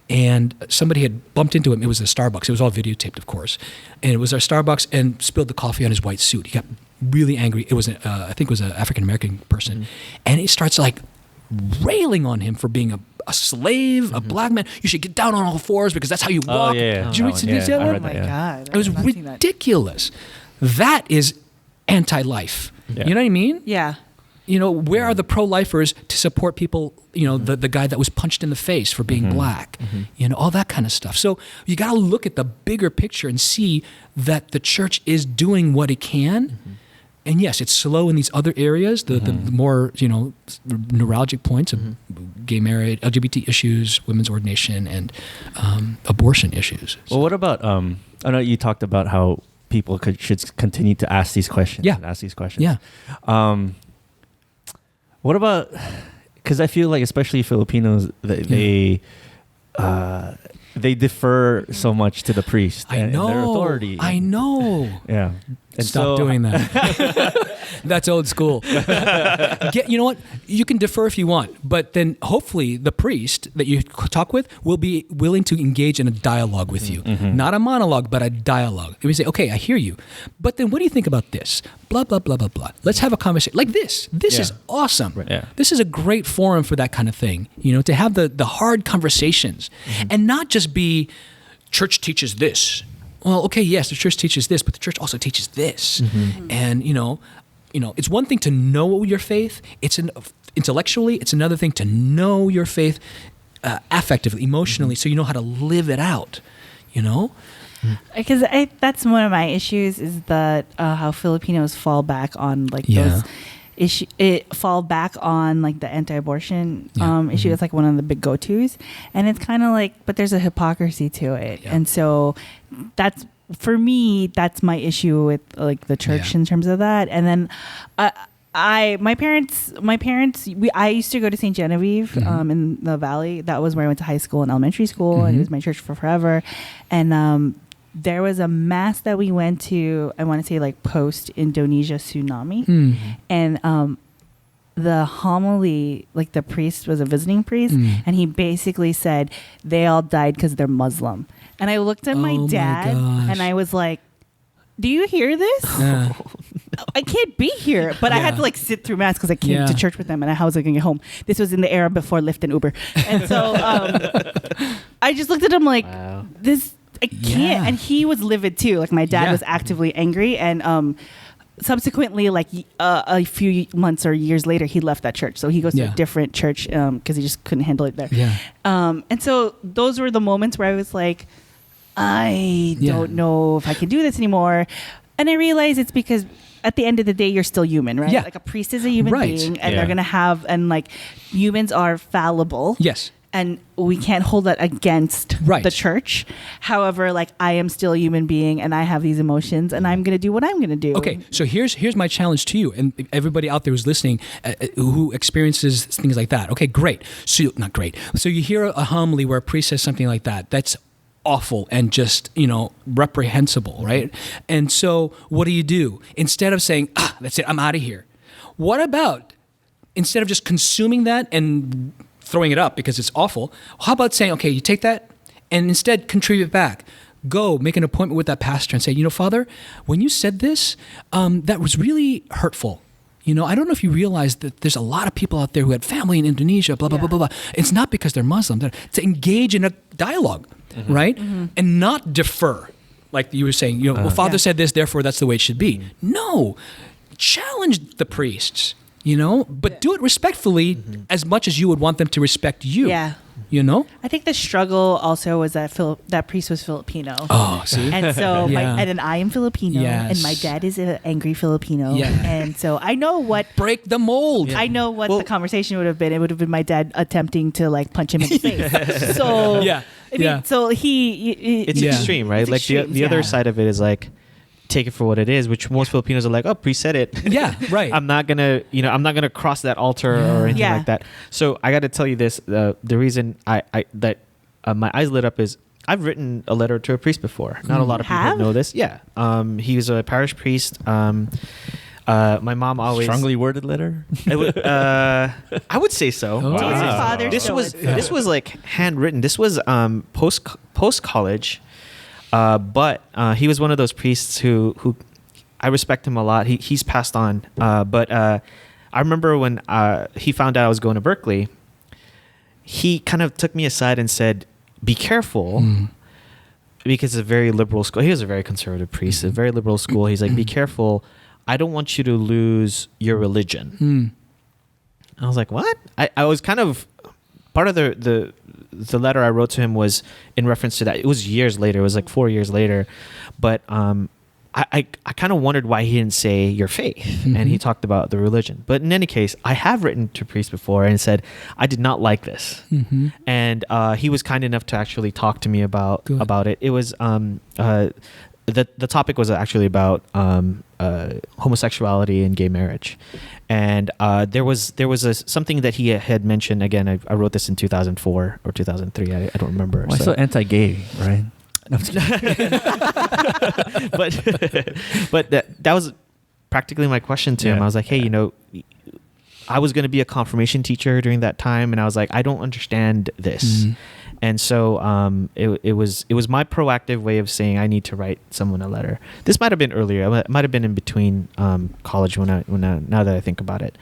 and somebody had bumped into him. It was a Starbucks. It was all videotaped, of course. And it was our Starbucks, and spilled the coffee on his white suit. He got really angry. It was, I think it was an African-American person. And he starts like railing on him for being a slave, a black man. You should get down on all fours because that's how you walk. Did you read this? Oh my God. It was ridiculous. That is anti-life. Yeah. You know what I mean? Yeah. Where are the pro-lifers to support people, the guy that was punched in the face for being black, all that kind of stuff. So you got to look at the bigger picture and see that the church is doing what it can. And yes, it's slow in these other areas, the more, neuralgic points of gay marriage, LGBT issues, women's ordination, and abortion issues. Well, what about, I know you talked about how people should continue to ask these questions. Yeah. And ask these questions. Yeah. What about, because I feel like especially Filipinos, they defer so much to the priest and their authority. I know. Yeah. And Stop doing that. That's old school. You know what? You can defer if you want, but then hopefully the priest that you talk with will be willing to engage in a dialogue with you. Not a monologue, but a dialogue. And we say, okay, I hear you. But then what do you think about this? Blah, blah, blah, blah, blah. Let's have a conversation like this. This is awesome. Right. Yeah. This is a great forum for that kind of thing, to have the hard conversations and not just be church teaches this. Well, okay, yes, the church teaches this, but the church also teaches this. And, it's one thing to know your faith. Intellectually, it's another thing to know your faith affectively, emotionally, so you know how to live it out, Because that's one of my issues is that how Filipinos fall back on those fall back on like the anti-abortion issue. It's like one of the big go-tos, and it's kind of like, but there's a hypocrisy to it, and so that's for me. That's my issue with like the church in terms of that. And then my parents. I used to go to St. Genevieve in the Valley. That was where I went to high school and elementary school, and it was my church for forever. And there was a mass that we went to, I want to say like post-Indonesia tsunami. And the homily, like the priest was a visiting priest, and he basically said they all died because they're Muslim. And I looked at my dad and I was like, do you hear this? I can't be here. But I had to like sit through mass because I came to church with them, and how was I going to get home? This was in the era before Lyft and Uber. And so I just looked at him like, this... I can't. And he was livid too. Like my dad was actively angry, and subsequently, like a few months or years later, he left that church. So he goes to a different church because he just couldn't handle it there. And so those were the moments where I was like, I don't know if I can do this anymore. And I realized it's because at the end of the day, you're still human, right? Like a priest is a human being, and they're gonna have, and like humans are fallible. Yes. And we can't hold that against the church. However, like I am still a human being, and I have these emotions, and I'm going to do what I'm going to do. Okay, so here's my challenge to you and everybody out there who's listening who experiences things like that. Okay, great. So not great. So you hear a homily where a priest says something like that. That's awful and just, reprehensible, right? And so what do? Instead of saying, that's it, I'm out of here. What about, instead of just consuming that and throwing it up because it's awful, how about saying, okay, you take that and instead contribute back. Go make an appointment with that pastor and say, Father, when you said this, that was really hurtful. I don't know if you realize that there's a lot of people out there who had family in Indonesia, blah, blah, blah, blah, blah. It's not because they're Muslim. They're to engage in a dialogue, right? And not defer. Like you were saying, well, Father said this, therefore that's the way it should be. No, challenge the priests. But do it respectfully as much as you would want them to respect you. Yeah. I think the struggle also was that that priest was Filipino. Oh, see? And so, and then I am Filipino, and my dad is an angry Filipino. Yeah. And so I know what... Break the mold. I know what the conversation would have been. It would have been my dad attempting to like punch him in the face. So, I mean, so it's extreme, right? It's like the other side of it is like, take it for what it is, which most Filipinos are like, oh, priest said it. Yeah, right. I'm not gonna cross that altar or anything like that. So I got to tell you this: the reason that my eyes lit up is I've written a letter to a priest before. Not a lot of people Have? know this. Yeah. He was a parish priest. My mom always Strongly worded letter. I would say so. Oh. Does your Wow. father This still was would say? this was like handwritten. This was post college, but he was one of those priests who I respect him a lot. He's passed on, but I remember when he found out I was going to Berkeley, he kind of took me aside and said, "Be careful." Because it's a very liberal school. He was a very conservative priest, a very liberal school. He's like, "Be careful. I don't want you to lose your religion." I was like, "What?" I was kind of part of the letter I wrote to him was in reference to that. It was years later. It was like 4 years later, but I kind of wondered why he didn't say your faith, and he talked about the religion. But in any case, I have written to priests before and said I did not like this, and he was kind enough to actually talk to me about it. It was the topic was actually about homosexuality and gay marriage, and there was something that he had mentioned. Again, I wrote this in 2004 or 2003. I don't remember. Why so anti-gay, right? No, I'm just kidding. but that was practically my question to him. I was like, hey, I was going to be a confirmation teacher during that time, and I was like, I don't understand this. And so it was my proactive way of saying I need to write someone a letter. This might have been earlier. It might have been in between college now that I think about it.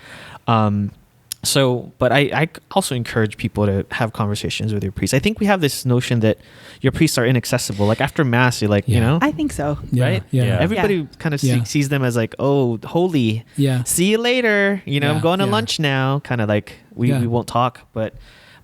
But I also encourage people to have conversations with your priest. I think we have this notion that your priests are inaccessible. Like after mass, you're like, I think so. right? Yeah. Everybody kind of sees them as like, oh, holy. Yeah. See you later. I'm going to Yeah. lunch now. Kind of like we won't talk, but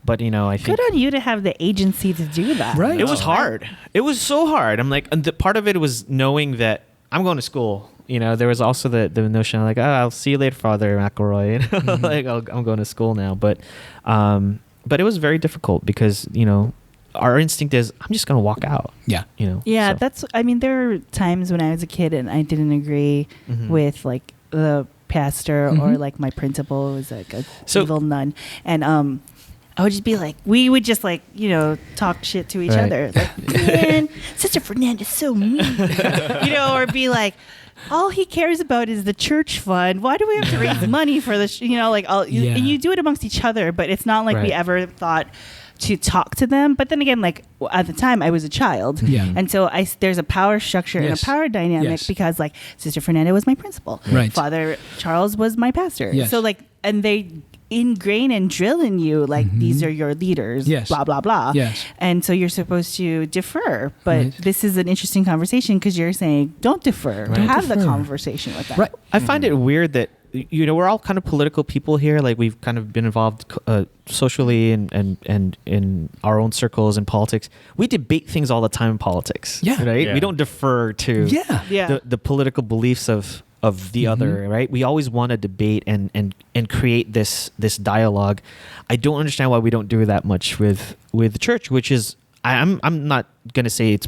I think Good on you to have the agency to do that. Right. it was hard. It was so hard. I'm like, and the part of it was knowing that I'm going to school. There was also the notion of like, oh, I'll see you later, Father McElroy. Like I'm going to school now. But it was very difficult because our instinct is I'm just going to walk out. Yeah. Yeah, so. there were times when I was a kid and I didn't agree with like the pastor or like my principal was like a evil nun. And I would just be like, we would just like, talk shit to each other. Like, man, Sister Fernanda's so mean. Or be like, all he cares about is the church fund. Why do we have to raise money for this? And you do it amongst each other, but it's not like we ever thought to talk to them. But then again, like at the time I was a child. Yeah. And so there's a power structure and a power dynamic because like Sister Fernanda was my principal. Right. Father Charles was my pastor. Yes. So like, and they ingrain and drill in you like these are your leaders, blah blah blah. Yes. And so you're supposed to defer, but this is an interesting conversation because you're saying don't defer, have the conversation with them. Right. I find it weird that we're all kind of political people here. Like we've kind of been involved socially and in our own circles in politics. We debate things all the time in politics. Yeah. Right. Yeah. We don't defer to the political beliefs of the other, right? We always want to debate and create this dialogue. I don't understand why we don't do that much with the church, which is I'm not going to say it's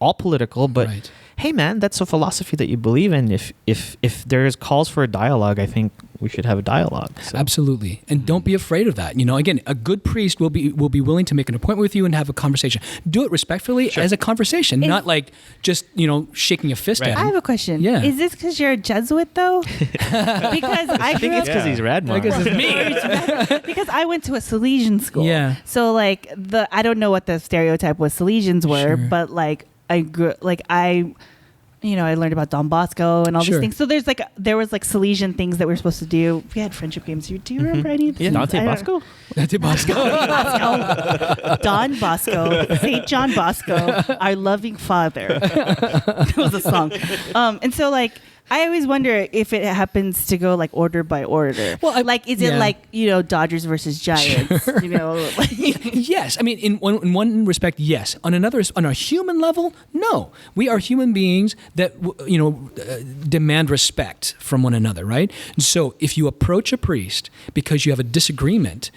all political, but hey man, that's a philosophy that you believe in. If there's calls for a dialogue, I think we should have a dialogue. So. Absolutely. And don't be afraid of that. Again, a good priest will be willing to make an appointment with you and have a conversation. Do it respectfully as a conversation, not like just, shaking a fist at him. I have a question. Yeah. Is this because you're a Jesuit though? Because I think it's because he's Radmar. I guess it's me. because I went to a Salesian school. Yeah. So like I don't know what the stereotype with Salesians were, Sure. but like I learned about Don Bosco and all these things. So there was like Salesian things that we were supposed to do. We had friendship games. Do you remember any of these? Dante Bosco? Dante Bosco. Don Bosco, St. John Bosco, our loving father. That was a song. And so like I always wonder if it happens to go like order by order. Well, is it like Dodgers versus Giants? Sure. Yes, I mean in one respect, yes. On a human level, no. We are human beings that demand respect from one another, right? And so if you approach a priest because you have a disagreement,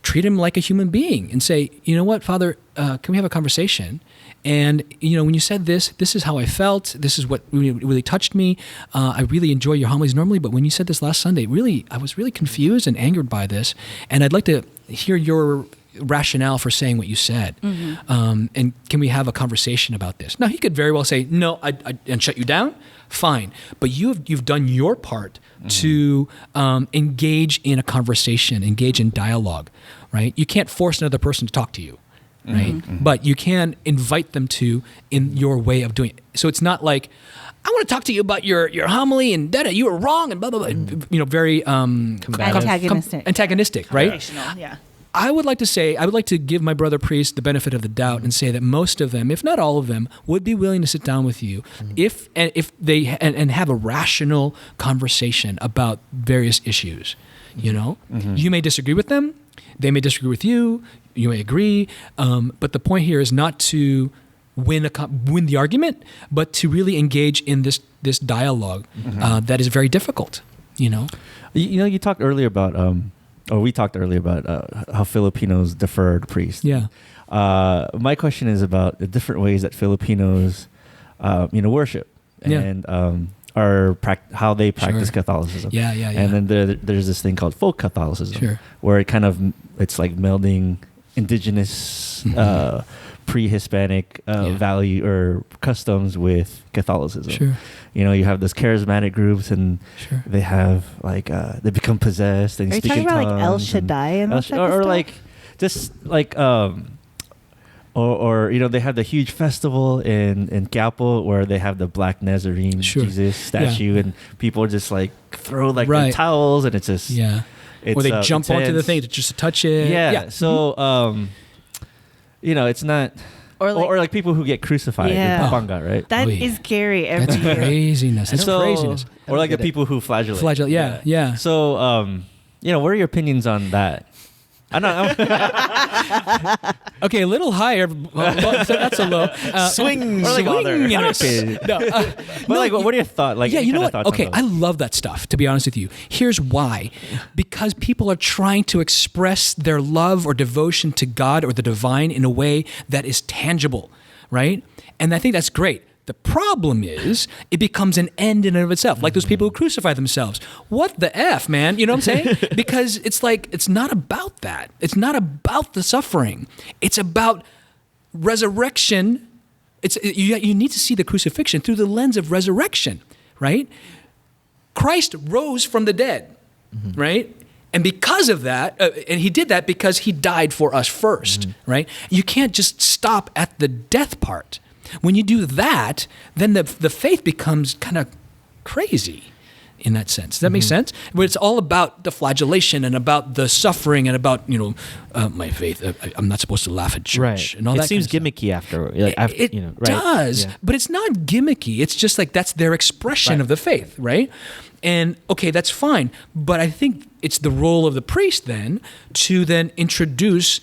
treat him like a human being and say, you know what, Father, can we have a conversation? And, when you said this is how I felt. This is what really touched me. I really enjoy your homilies normally, but when you said this last Sunday, I was really confused and angered by this. And I'd like to hear your rationale for saying what you said? And can we have a conversation about this? Now, he could very well say, no, and shut you down. Fine. But you've done your part to engage in a conversation, engage in dialogue, right? You can't force another person to talk to you, right? But you can invite them to in your way of doing it. So it's not like, I want to talk to you about your homily and you were wrong and blah, blah, blah. Very antagonistic, right? Yeah. I would like to give my brother priest the benefit of the doubt and say that most of them, if not all of them, would be willing to sit down with you if they have a rational conversation about various issues. You may disagree with them, they may disagree with you, you may agree, but the point here is not to win the argument, but to really engage in this dialogue that is very difficult. You talked earlier about. We talked earlier about how Filipinos defer to priests. Yeah. My question is about the different ways that Filipinos, worship and how they practice Catholicism. Yeah. And then there's this thing called folk Catholicism, where it's like melding indigenous, pre-Hispanic value or customs with Catholicism. Sure. You have those charismatic groups, and they have they become possessed and Are you speak talking in about tongues like El Shaddai and all that or stuff? like just like or they have the huge festival in Quiapo where they have the black Nazarene Jesus statue, and people just like throw their towels, and it's just or they jump onto the thing just to touch it. So it's not. Or like people who get crucified in Pampanga, right? That is scary every That's year. craziness. That's craziness. Or like the people who flagellate. Yeah. So, what are your opinions on that? I don't know. Okay, a little higher. That's a low. Swing, swing. But what are your thoughts? Like, you know what? Okay, I love that stuff, to be honest with you. Here's why. Because people are trying to express their love or devotion to God or the divine in a way that is tangible, right? And I think that's great. The problem is it becomes an end in and of itself, like those people who crucify themselves. What the F, man? You know what I'm saying? Because it's like, it's not about that. It's not about the suffering. It's about resurrection. You need to see the crucifixion through the lens of resurrection, right? Christ rose from the dead, right? And because of that, and he did that because he died for us first, right? You can't just stop at the death part. When you do that, then the faith becomes kind of crazy in that sense. Does that make sense? Where it's all about the flagellation and about the suffering and about, my faith. I'm not supposed to laugh at church. And all that. It seems kind of gimmicky after. It does, but it's not gimmicky. It's just like that's their expression of the faith, right? And okay, that's fine. But I think it's the role of the priest then to then introduce.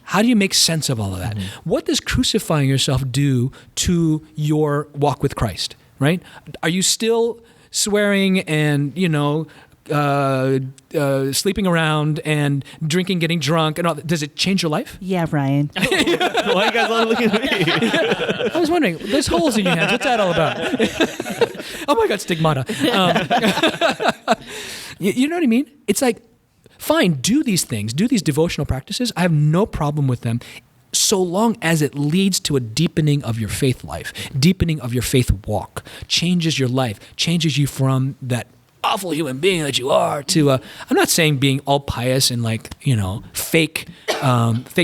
How do you make sense of all of that? What does crucifying yourself do to your walk with Christ, right? Are you still swearing and, sleeping around and drinking, getting drunk, and all that? Does it change your life? Yeah, Ryan. Why are you guys all looking at me? I was wondering, there's holes in your hands. What's that all about? Oh my God, stigmata. You know what I mean? It's like, fine, do these things, do these devotional practices. I have no problem with them so long as it leads to a deepening of your faith life, deepening of your faith walk, changes your life, changes you from that awful human being that you are to, I'm not saying being all pious and fake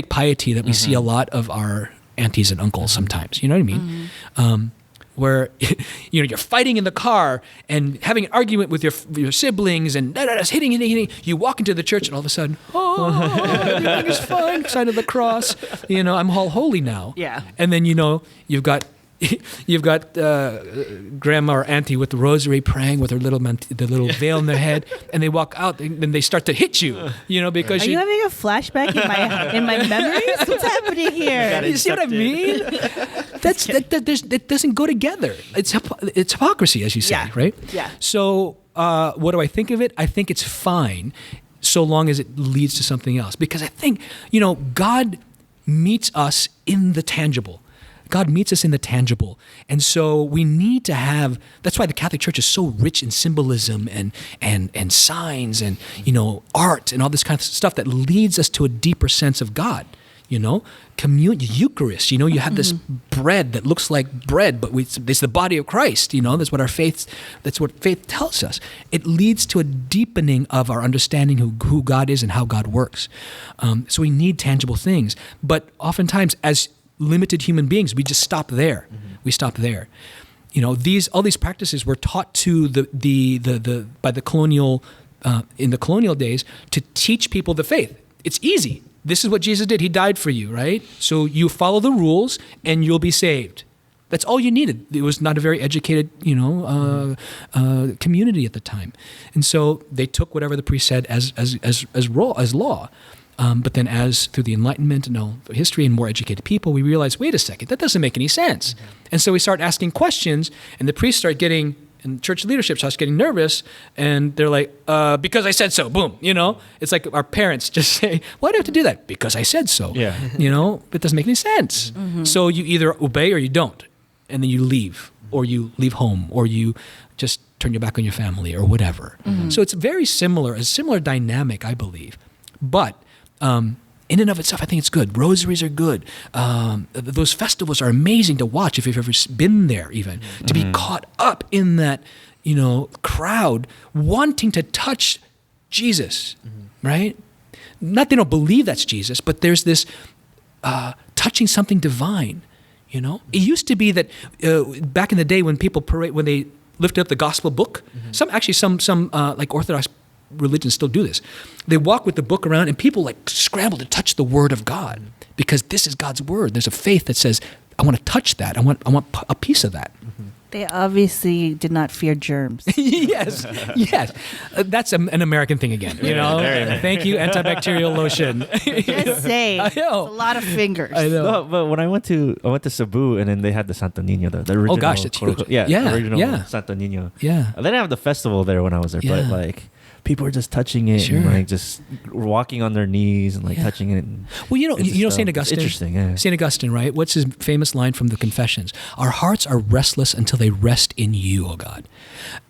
piety that we see a lot of our aunties and uncles sometimes. You know what I mean? Where you're fighting in the car and having an argument with your siblings and hitting. You walk into the church and all of a sudden, everything is fine, sign of the cross. I'm all holy now. Yeah. And then you've got grandma or auntie with the rosary praying with her the little veil in their head, and they walk out and they start to hit you. Because Are you having a flashback in my memories? What's happening here? You see what I mean? That doesn't go together. It's hypocrisy, as you say, right? Yeah. So what do I think of it? I think it's fine so long as it leads to something else. Because I think, God meets us in the tangible. God meets us in the tangible. And so we need to have, that's why the Catholic Church is so rich in symbolism and signs and, art and all this kind of stuff that leads us to a deeper sense of God. Communion, Eucharist, you have this bread that looks like bread, but it's the body of Christ, that's what faith tells us. It leads to a deepening of our understanding who God is and how God works. So we need tangible things, but oftentimes as limited human beings, we just stop there. We stop there. All these practices were taught to by the colonial, in the colonial days to teach people the faith. It's easy. This is what Jesus did. He died for you, right? So you follow the rules and you'll be saved. That's all you needed. It was not a very educated, community at the time. And so they took whatever the priest said as law. But then as through the Enlightenment and history and more educated people, we realized, wait a second, that doesn't make any sense. And so we start asking questions and the priests start getting, and church leadership starts getting nervous, and they're like, because I said so, boom, It's like our parents just say, why do I have to do that? Because I said so. Yeah. It doesn't make any sense. So you either obey or you don't, and then you leave, or you leave home, or you just turn your back on your family or whatever. So it's very similar, a similar dynamic, I believe. But in and of itself, I think it's good. Rosaries are good. Those festivals are amazing to watch if you've ever been there, even to be caught up in that, crowd wanting to touch Jesus, right? Not they don't believe that's Jesus, but there's this touching something divine. It used to be that back in the day when people when they lifted up the gospel book, some like Orthodox religions still do this. They walk with the book around and people like scramble to touch the word of God because this is God's word. There's a faith that says, I want to touch that. I want a piece of that. They obviously did not fear germs. yes. That's an American thing again. Thank you, antibacterial lotion. Just say, I know. It's a lot of fingers. I know. No, but when I went to Cebu and then they had the Santo Nino, the original. Oh gosh, that's huge. The original Santo Nino. Yeah. And then I have the festival there when I was there, but like people are just touching it and like just walking on their knees and like touching it. Well, St. Augustine. It's interesting. Yeah. St. Augustine, right? What's his famous line from the Confessions? Our hearts are restless until they rest in you, O God.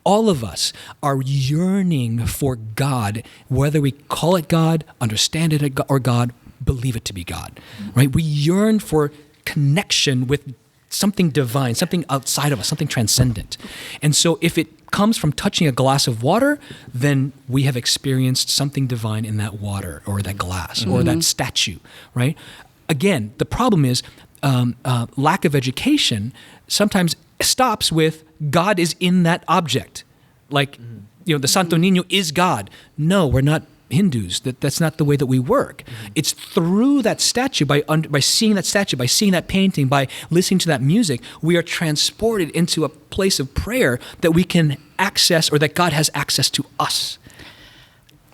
All of us are yearning for God, whether we call it God, understand it or God, believe it to be God, right? We yearn for connection with something divine, something outside of us, something transcendent. And so if it comes from touching a glass of water, then we have experienced something divine in that water or that glass or that statue, right? Again, the problem is lack of education sometimes stops with God is in that object. Like, the Santo Nino is God. No, we're not Hindus. That's not the way that we work. It's through that statue, by seeing that statue, by seeing that painting, by listening to that music, we are transported into a place of prayer that we can access, or that God has access to us.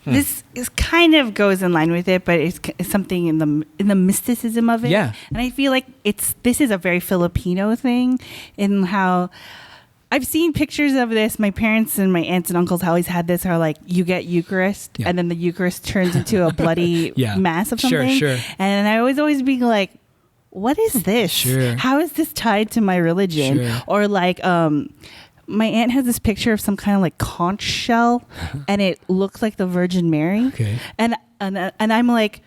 This kind of goes in line with it, but it's something in the mysticism of it. Yeah. And I feel like this is a very Filipino thing in how I've seen pictures of this. My parents and my aunts and uncles always had this. Are like, you get Eucharist, and then the Eucharist turns into a bloody mass of something. Sure. And I always be like, what is this? Sure. How is this tied to my religion? Sure. Or like, my aunt has this picture of some kind of like conch shell, and it looks like the Virgin Mary. Okay. And I'm like,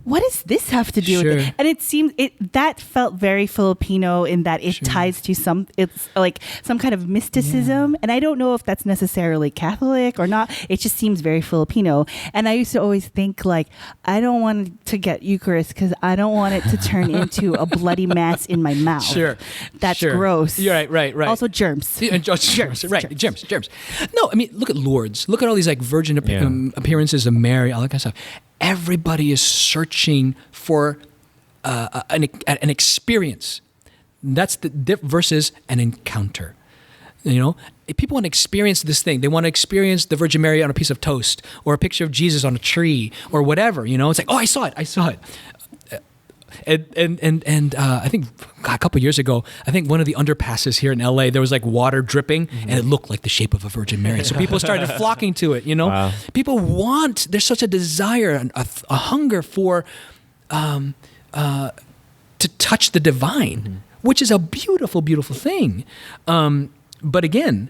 what does this have to do with it? And it seems that felt very Filipino in that it ties to it's like some kind of mysticism. And I don't know if that's necessarily Catholic or not. It just seems very Filipino. And I used to always think like, I don't want to get Eucharist because I don't want it to turn into a bloody mass in my mouth. Sure. That's gross. You're right. Also germs. Germs. No, I mean, look at Lourdes. Look at all these like virgin appearances of Mary, all that kind of stuff. Everybody is searching for an experience. That's versus an encounter. If people want to experience this thing, they want to experience the Virgin Mary on a piece of toast or a picture of Jesus on a tree or whatever. It's like, oh, I saw it. And I think a couple of years ago, I think one of the underpasses here in LA, there was like water dripping and it looked like the shape of a Virgin Mary. So people started flocking to it, Wow. People there's such a desire, a hunger for, to touch the divine. which is a beautiful, beautiful thing. But again,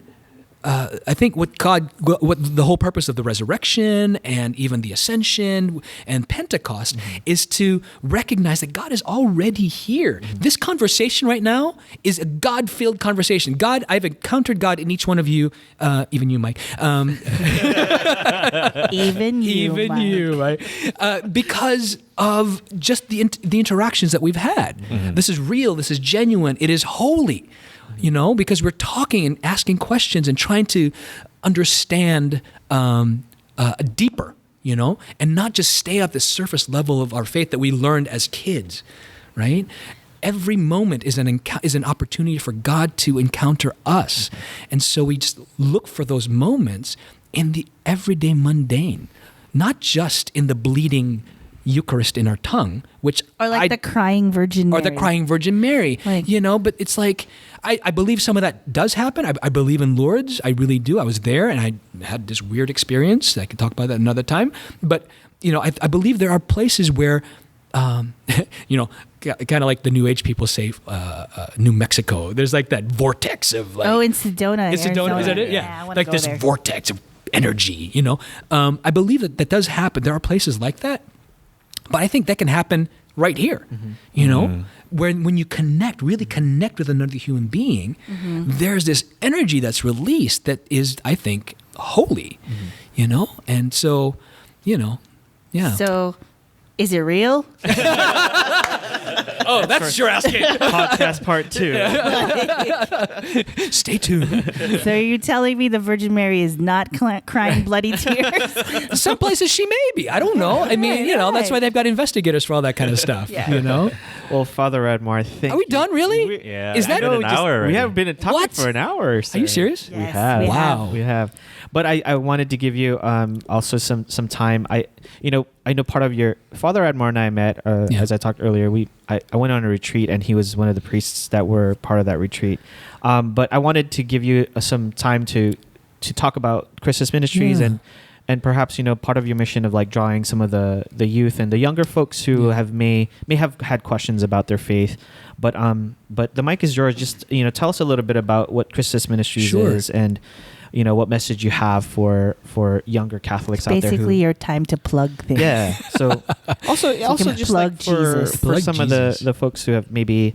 I think what the whole purpose of the resurrection and even the ascension and Pentecost is to recognize that God is already here. This conversation right now is a God-filled conversation. I've encountered God in each one of you, even you, Mike. Even you, right? Because of just the interactions that we've had. This is real. This is genuine. It is holy. Because we're talking and asking questions and trying to understand deeper, and not just stay at the surface level of our faith that we learned as kids, right? Every moment is an opportunity for God to encounter us. And so we just look for those moments in the everyday mundane, not just in the bleeding Eucharist in our tongue, which or the crying Virgin Mary. Or the crying Virgin Mary, but it's like, I believe some of that does happen. I believe in Lourdes. I really do. I was there and I had this weird experience. I can talk about that another time. But, I believe there are places where, kind of like the New Age people say, New Mexico. There's like that vortex of like... Oh, in Sedona. In Sedona, is that it? Yeah. Like this vortex of energy, I believe that does happen. There are places like that. But I think that can happen right here, when you really connect with another human being, there's this energy that's released that is, I think, holy, and so, yeah. So, is it real? Oh, that's what you're asking. Podcast part 2. Stay tuned. So are you telling me the Virgin Mary is not crying bloody tears? Some places she may be. I don't know. I mean, that's why they've got investigators for all that kind of stuff. Well, Father Radmar, are we done, really? Yeah. Is that an hour? We haven't been talking for an hour. Are you serious? Yes, we have. Wow. We have. But I wanted to give you also some time. I know part of your Father Radmar and I met as I talked earlier. I went on a retreat and he was one of the priests that were part of that retreat. But I wanted to give you some time to talk about Christus Ministries and perhaps part of your mission of like drawing some of the youth and the younger folks who may have had questions about their faith. But the mic is yours. Just tell us a little bit about what Christus Ministries is and what message you have for younger Catholics out there. Basically, your time to plug things. Yeah. So also just plug like for Jesus. some of the folks who have maybe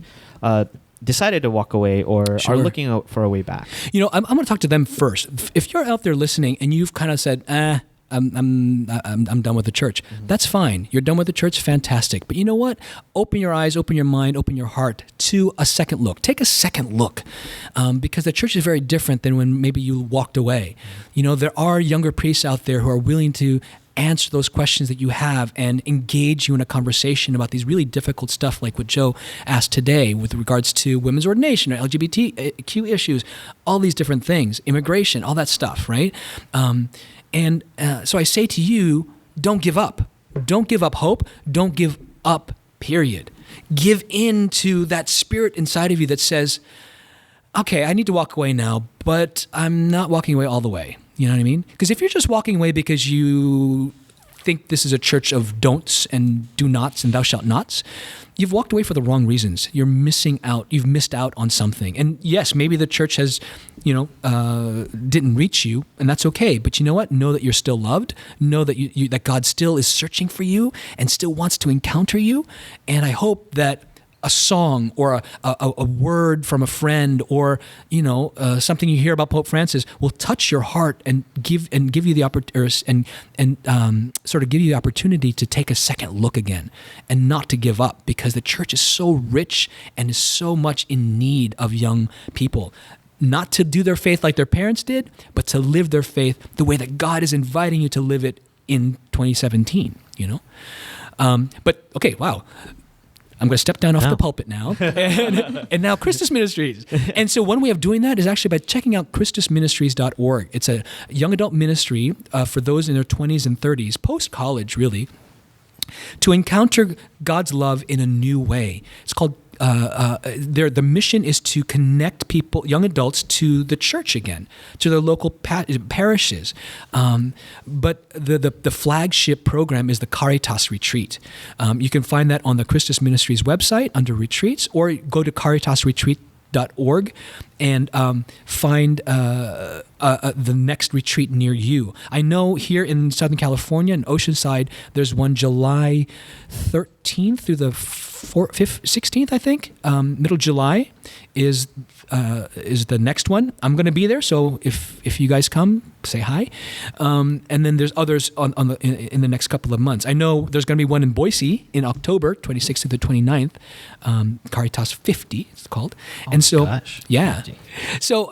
decided to walk away or are looking out for a way back. I'm going to talk to them first. If you're out there listening and you've kind of said, I'm done with the church. That's fine. You're done with the church. Fantastic. But you know what? Open your eyes, open your mind, open your heart to a second look. Take a second look, because the church is very different than when maybe you walked away. There are younger priests out there who are willing to answer those questions that you have and engage you in a conversation about these really difficult stuff like what Joe asked today with regards to women's ordination or LGBTQ issues, all these different things, immigration, all that stuff, right? So I say to you, don't give up. Don't give up hope. Don't give up, period. Give in to that spirit inside of you that says, okay, I need to walk away now, but I'm not walking away all the way. You know what I mean? Because if you're just walking away because you think this is a church of don'ts and do nots and thou shalt nots, you've walked away for the wrong reasons. You're missing out. You've missed out on something. And yes, maybe the church has, didn't reach you, and that's okay. But you know what? Know that you're still loved. Know that that God still is searching for you and still wants to encounter you. And I hope that a song or a word from a friend or something you hear about Pope Francis will touch your heart and give you the opportunity sort of give you the opportunity to take a second look again and not to give up, because the church is so rich and is so much in need of young people. Not to do their faith like their parents did, but to live their faith the way that God is inviting you to live it in 2017. But okay, wow. I'm going to step down off the pulpit now. And now Christus Ministries. And so one way of doing that is actually by checking out ChristusMinistries.org. It's a young adult ministry for those in their 20s and 30s, post-college really, to encounter God's love in a new way. It's called the mission is to connect people, young adults, to the church again, to their local parishes. But the flagship program is the Caritas Retreat. You can find that on the Christus Ministries website under retreats, or go to caritasretreat.org and find the next retreat near you. I know here in Southern California, in Oceanside, there's one July 13th through the 16th, I think. Middle July is the next one. I'm going to be there, so if you guys come, say hi. And then there's others in the next couple of months. I know there's going to be one in Boise in October, 26th to the 29th. Caritas 50, it's called. And so, gosh. yeah. So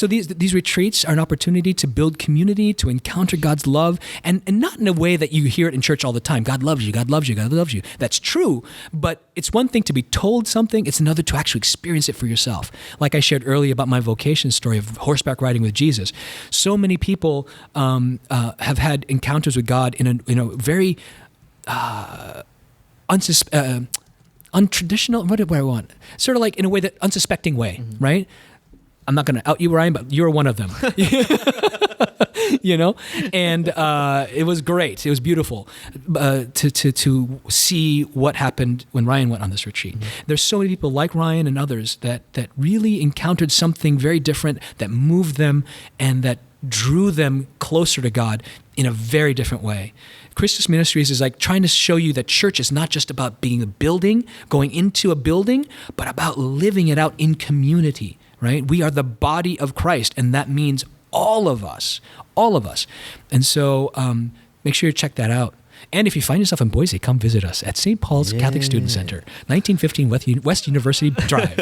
these retreats are an opportunity to build community, to encounter God's love, and not in a way that you hear it in church all the time. God loves you, God loves you, God loves you. That's true, but it's one thing to be told something, it's another to actually experience it for yourself. Like I shared earlier about my vocation story of horseback riding with Jesus. So many people have had encounters with God in a very untraditional, what do I want? Sort of like in a way that unsuspecting way, right? I'm not going to out you, Ryan, but you're one of them. You know, and it was great. It was beautiful to see what happened when Ryan went on this retreat. There's so many people like Ryan and others that really encountered something very different, that moved them and that drew them closer to God in a very different way. Christus Ministries is like trying to show you that church is not just about being a building, going into a building, but about living it out in community, right? We are the body of Christ, and that means all of us. And so make sure you check that out. And if you find yourself in Boise, come visit us at St. Paul's Catholic Student Center, 1915 West University Drive.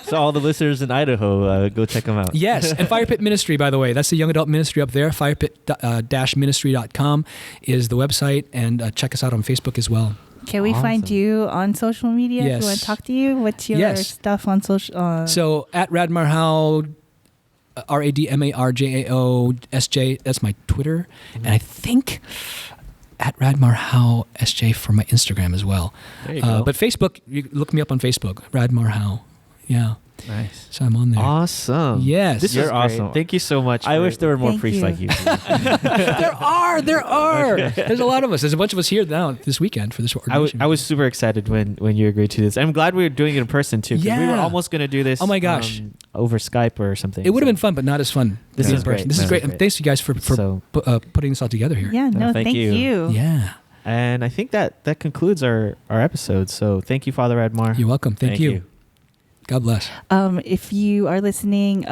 So all the listeners in Idaho, go check them out. Yes, and Fire Pit Ministry, by the way. That's the young adult ministry up there. firepit-ministry.com is the website, and check us out on Facebook as well. Can we find you on social media? Yes. If you want to talk to you? What's your stuff on social? So at Radmar Jao, RADMARJAO SJ, that's my Twitter. And I think at Radmar Jao SJ for my Instagram as well. There you go. But Facebook, you look me up on Facebook, Radmar Jao. Yeah. Nice. So I'm on there. Awesome. Yes. This You're is great. awesome. Thank you so much. I wish there were more Thank priests you. like you. There are. There's a lot of us. There's a bunch of us here now this weekend for this ordination. I was super excited when you agreed to this. I'm glad we were doing it in person too. 'Cause we were Yeah. almost going to do this. Oh my gosh. Over Skype or something. It would have been fun, but not as fun. This in is person. great. This is This great. is great. Thanks to you guys for putting this all together here. Yeah, no, thank thank you. you. Yeah. And I think that concludes our episode. So thank you, Father Radmar. You're welcome. Thank you. God bless. If you are listening,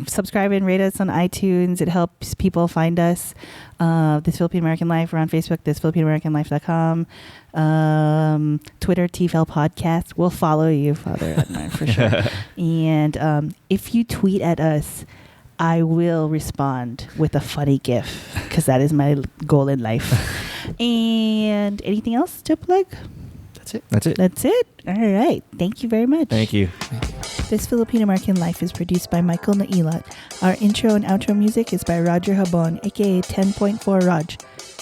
subscribe and rate us on iTunes. It helps people find us. This Filipino American Life. We're on Facebook, thisfilipinoamericanlife.com. Twitter, TFAL Podcast. We'll follow you, Father Radmar, for sure. And if you tweet at us, I will respond with a funny GIF, because that is my goal in life. And anything else to plug? That's it. That's it. All right. Thank you very much. Thank you. This Filipino American Life is produced by Michael Nailat. Our intro and outro music is by Roger Habon, aka 10.4 Raj.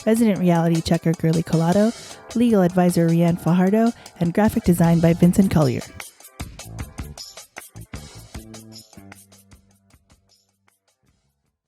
Resident reality checker Girly Colado, legal advisor Rianne Fajardo, and graphic design by Vincent Collyer.